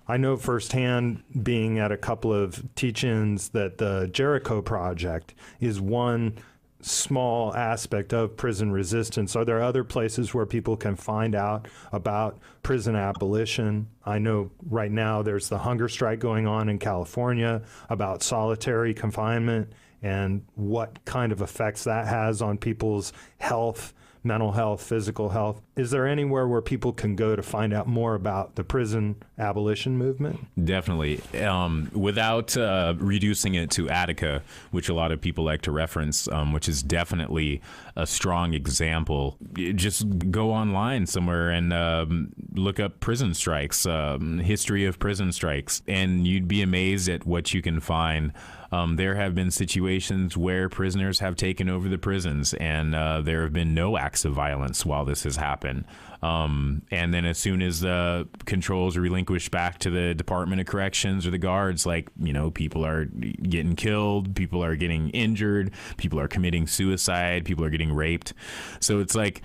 I know firsthand, being at a couple of teach-ins, that the Jericho Project is one small aspect of prison resistance. Are there other places where people can find out about prison abolition? I know right now there's the hunger strike going on in California about solitary confinement and what kind of effects that has on people's health, mental health, physical health. Is there anywhere where people can go to find out more about the prison abolition movement? Definitely. Without reducing it to Attica, which a lot of people like to reference, which is definitely a strong example, just go online somewhere and look up prison strikes, history of prison strikes, and you'd be amazed at what you can find. There have been situations where prisoners have taken over the prisons, and there have been no acts of violence while this has happened. And then as soon as the controls are relinquished back to the Department of Corrections or the guards, like, people are getting killed, people are getting injured, people are committing suicide, people are getting raped. So it's like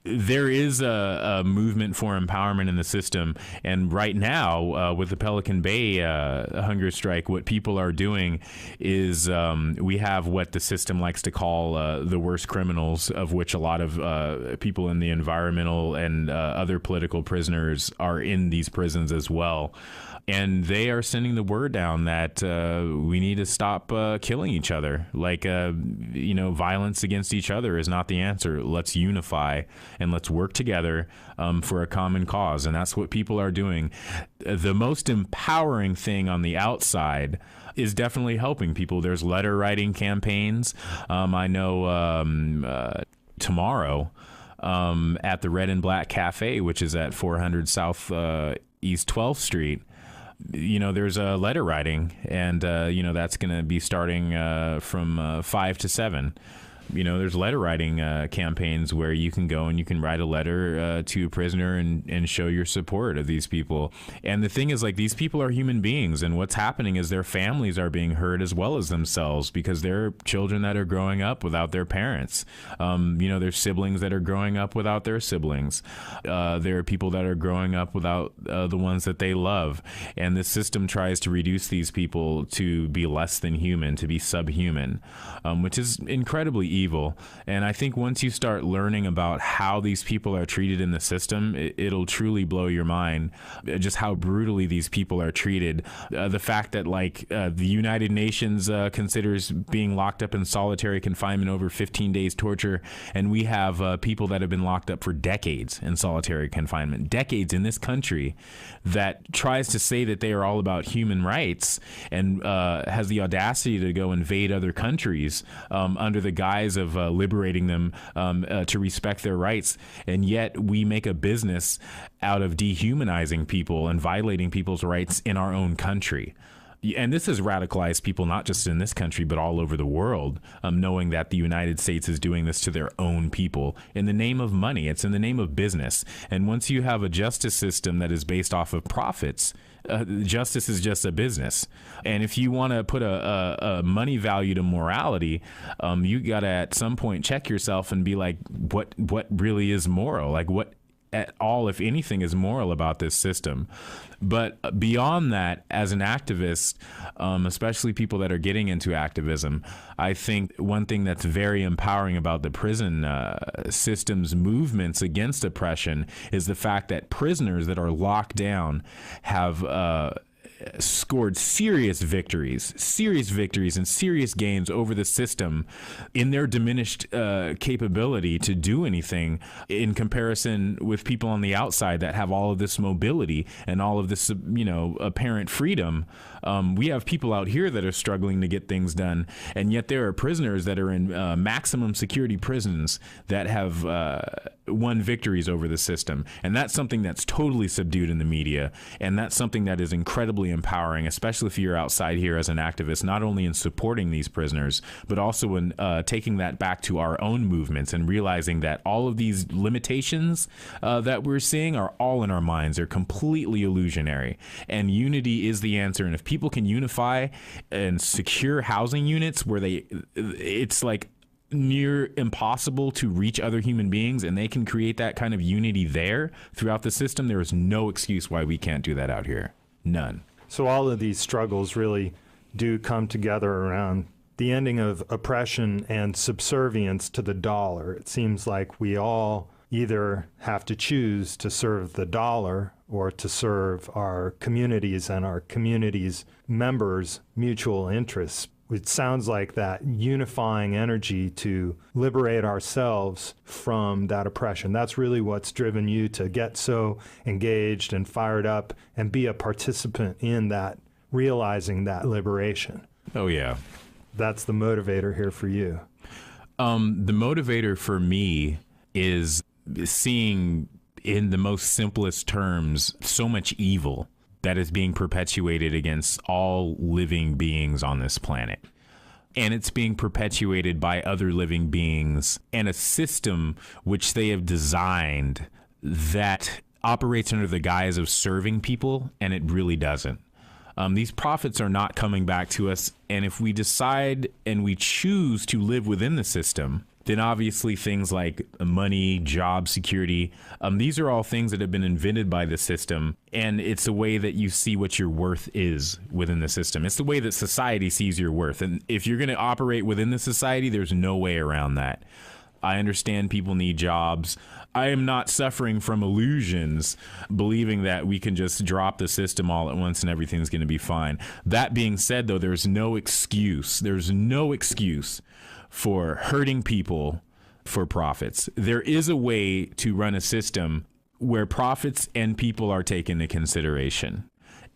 there is a movement for empowerment in the system. And right now, with the Pelican Bay hunger strike, what people are doing is we have what the system likes to call the worst criminals, of which a lot of people in the environmental and other political prisoners are in these prisons as well. And they are sending the word down that we need to stop killing each other. Like, violence against each other is not the answer. Let's unify and let's work together for a common cause. And that's what people are doing. The most empowering thing on the outside is definitely helping people. There's letter writing campaigns. I know tomorrow, at the Red and Black Cafe, which is at 400 South East 12th Street, there's a letter writing, and, that's going to be starting from 5 to 7. There's letter writing campaigns where you can go and you can write a letter to a prisoner and show your support of these people. And the thing is, like, these people are human beings, and what's happening is their families are being hurt as well as themselves, because they're children that are growing up without their parents. There's siblings that are growing up without their siblings. There are people that are growing up without the ones that they love. And the system tries to reduce these people to be less than human, to be subhuman, which is incredibly evil. And I think once you start learning about how these people are treated in the system, it'll truly blow your mind just how brutally these people are treated. The fact that the United Nations considers being locked up in solitary confinement over 15 days torture, and we have people that have been locked up for decades in solitary confinement, decades in this country, that tries to say that they are all about human rights and has the audacity to go invade other countries under the guise of liberating them to respect their rights. And yet we make a business out of dehumanizing people and violating people's rights in our own country. And this has radicalized people not just in this country, but all over the world, knowing that the United States is doing this to their own people in the name of money. It's in the name of business. And once you have a justice system that is based off of profits, justice is just a business. And if you want to put a money value to morality, you got to at some point check yourself and be like, what really is moral? Like, what at all, if anything, is moral about this system? But beyond that, as an activist, especially people that are getting into activism, I think one thing that's very empowering about the prison system's movements against oppression is the fact that prisoners that are locked down have scored serious victories and serious gains over the system in their diminished capability to do anything in comparison with people on the outside that have all of this mobility and all of this, apparent freedom. We have people out here that are struggling to get things done, and yet there are prisoners that are in maximum security prisons that have won victories over the system. And that's something that's totally subdued in the media, and that's something that is incredibly empowering, especially if you're outside here as an activist, not only in supporting these prisoners, but also in taking that back to our own movements and realizing that all of these limitations that we're seeing are all in our minds. They're completely illusionary, and unity is the answer. And if people can unify and secure housing units where it's like near impossible to reach other human beings, and they can create that kind of unity there throughout the system, there is no excuse why we can't do that out here. None. So all of these struggles really do come together around the ending of oppression and subservience to the dollar. It seems like we all either have to choose to serve the dollar or to serve our communities and our communities' members' mutual interests. It sounds like that unifying energy to liberate ourselves from that oppression. That's really what's driven you to get so engaged and fired up and be a participant in that, realizing that liberation. Oh, yeah. That's the motivator here for you. The motivator for me is seeing, in the most simplest terms, so much evil that is being perpetuated against all living beings on this planet. And it's being perpetuated by other living beings and a system which they have designed that operates under the guise of serving people, and it really doesn't. These profits are not coming back to us, and if we decide and we choose to live within the system, then obviously things like money, job security, these are all things that have been invented by the system, and it's a way that you see what your worth is within the system. It's the way that society sees your worth, and if you're going to operate within the society, there's no way around that. I understand people need jobs. I am not suffering from illusions, believing that we can just drop the system all at once and everything's going to be fine. That being said, though, there's no excuse. There's no excuse for hurting people for profits. There is a way to run a system where profits and people are taken into consideration.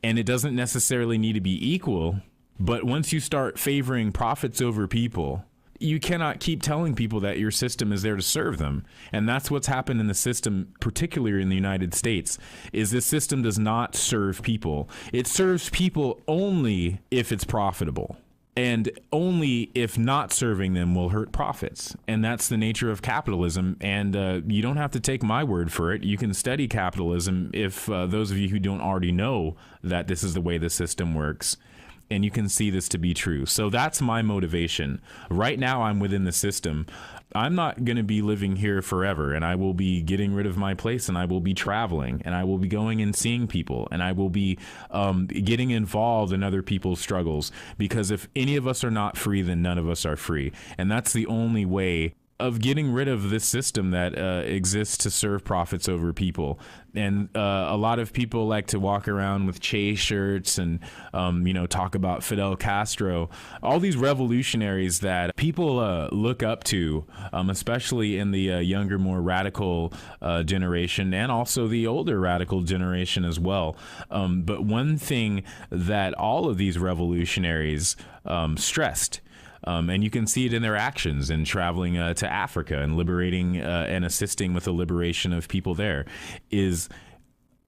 And it doesn't necessarily need to be equal, but once you start favoring profits over people, you cannot keep telling people that your system is there to serve them. And that's what's happened in the system, particularly in the United States, is this system does not serve people. It serves people only if it's profitable. And only if not serving them will hurt profits. And that's the nature of capitalism. And you don't have to take my word for it. You can study capitalism if those of you who don't already know that this is the way the system works. And you can see this to be true. So that's my motivation. Right now, I'm within the system. I'm not going to be living here forever, and I will be getting rid of my place, and I will be traveling, and I will be going and seeing people, and I will be getting involved in other people's struggles, because if any of us are not free, then none of us are free. And that's the only way of getting rid of this system that exists to serve profits over people. And a lot of people like to walk around with Che shirts and, talk about Fidel Castro, all these revolutionaries that people look up to, especially in the younger, more radical generation, and also the older radical generation as well. But one thing that all of these revolutionaries stressed, and you can see it in their actions in traveling to Africa and liberating and assisting with the liberation of people there, is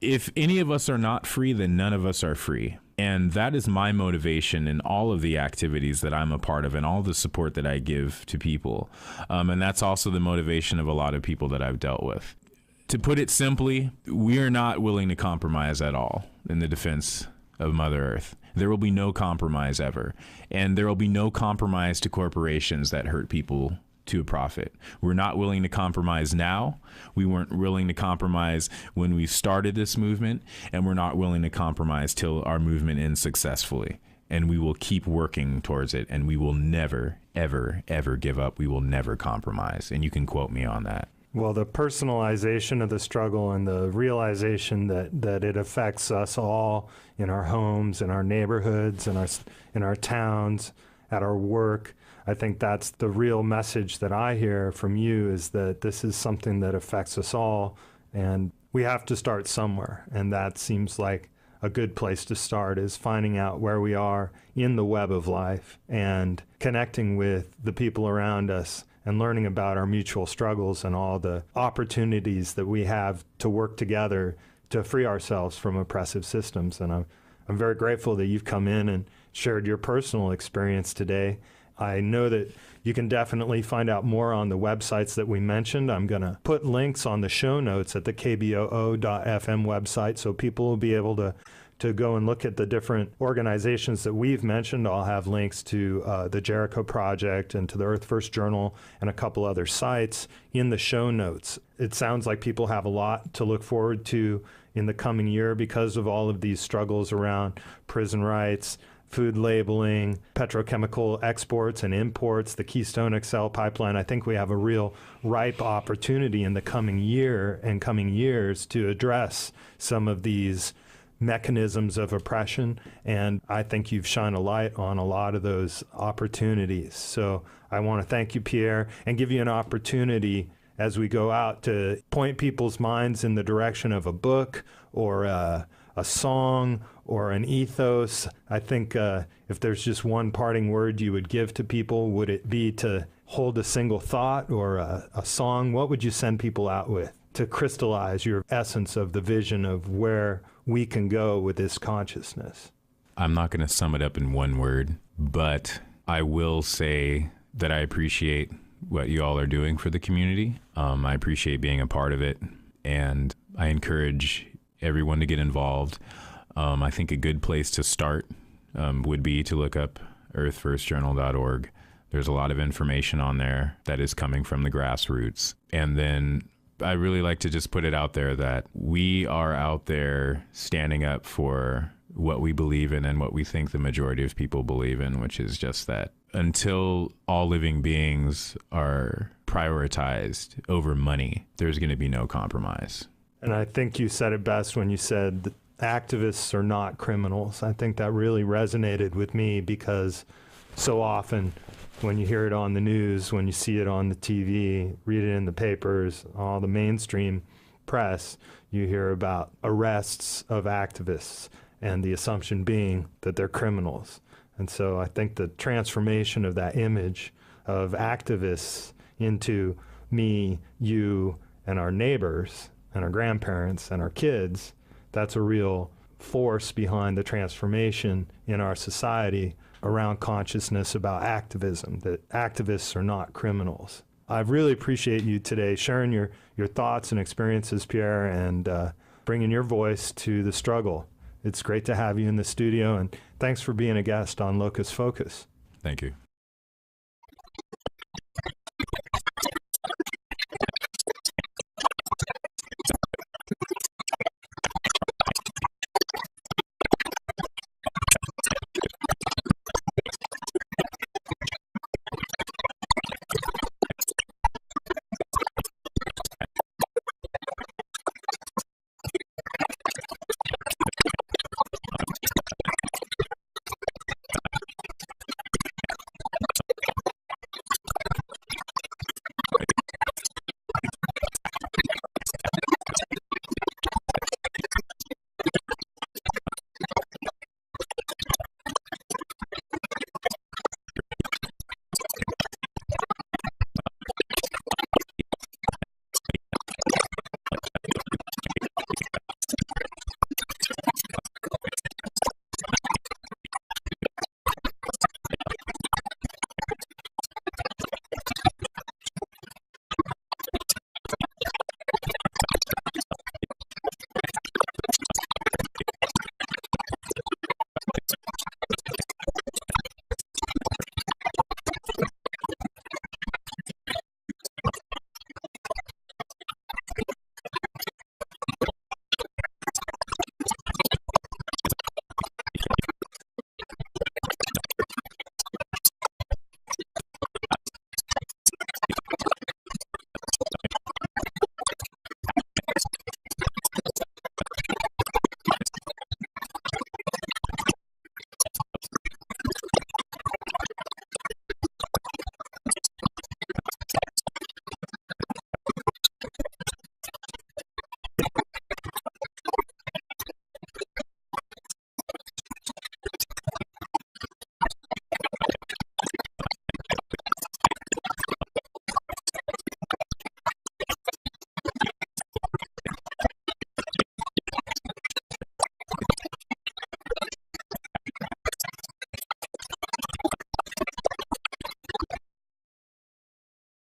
if any of us are not free, then none of us are free. And that is my motivation in all of the activities that I'm a part of and all the support that I give to people. And that's also the motivation of a lot of people that I've dealt with. To put it simply, we are not willing to compromise at all in the defense of Mother Earth. There will be no compromise ever. And there will be no compromise to corporations that hurt people to a profit. We're not willing to compromise now. We weren't willing to compromise when we started this movement, and we're not willing to compromise till our movement ends successfully. And we will keep working towards it, and we will never, ever, ever give up. We will never compromise. And you can quote me on that. Well, the personalization of the struggle and the realization that it affects us all in our homes, in our neighborhoods, in our towns, at our work, I think that's the real message that I hear from you, is that this is something that affects us all, and we have to start somewhere. And that seems like a good place to start, is finding out where we are in the web of life and connecting with the people around us and learning about our mutual struggles and all the opportunities that we have to work together to free ourselves from oppressive systems. And I'm very grateful that you've come in and shared your personal experience today. I know that you can definitely find out more on the websites that we mentioned. I'm going to put links on the show notes at the KBOO.FM website, so people will be able to go and look at the different organizations that we've mentioned. I'll have links to the Jericho Project and to the Earth First Journal and a couple other sites in the show notes. It sounds like people have a lot to look forward to in the coming year because of all of these struggles around prison rights, food labeling, petrochemical exports and imports, the Keystone XL pipeline. I think we have a real ripe opportunity in the coming year and coming years to address some of these mechanisms of oppression, and I think you've shined a light on a lot of those opportunities. So I want to thank you, Pierre, and give you an opportunity as we go out to point people's minds in the direction of a book or a song or an ethos. I think if there's just one parting word you would give to people, would it be to hold a single thought or a song? What would you send people out with to crystallize your essence of the vision of where we can go with this consciousness? I'm not going to sum it up in one word, but I will say that I appreciate what you all are doing for the community. I appreciate being a part of it, and I encourage everyone to get involved. I think a good place to start would be to look up earthfirstjournal.org. There's a lot of information on there that is coming from the grassroots. And then I really like to just put it out there that we are out there standing up for what we believe in and what we think the majority of people believe in, which is just that until all living beings are prioritized over money, there's going to be no compromise. And I think you said it best when you said that activists are not criminals. I think that really resonated with me, because so often when you hear it on the news, when you see it on the TV, read it in the papers, all the mainstream press, you hear about arrests of activists and the assumption being that they're criminals. And so I think the transformation of that image of activists into me, you, and our neighbors, and our grandparents, and our kids, that's a real force behind the transformation in our society around consciousness about activism, that activists are not criminals. I really appreciate you today sharing your thoughts and experiences, Pierre, and bringing your voice to the struggle. It's great to have you in the studio, and thanks for being a guest on Locus Focus. Thank you.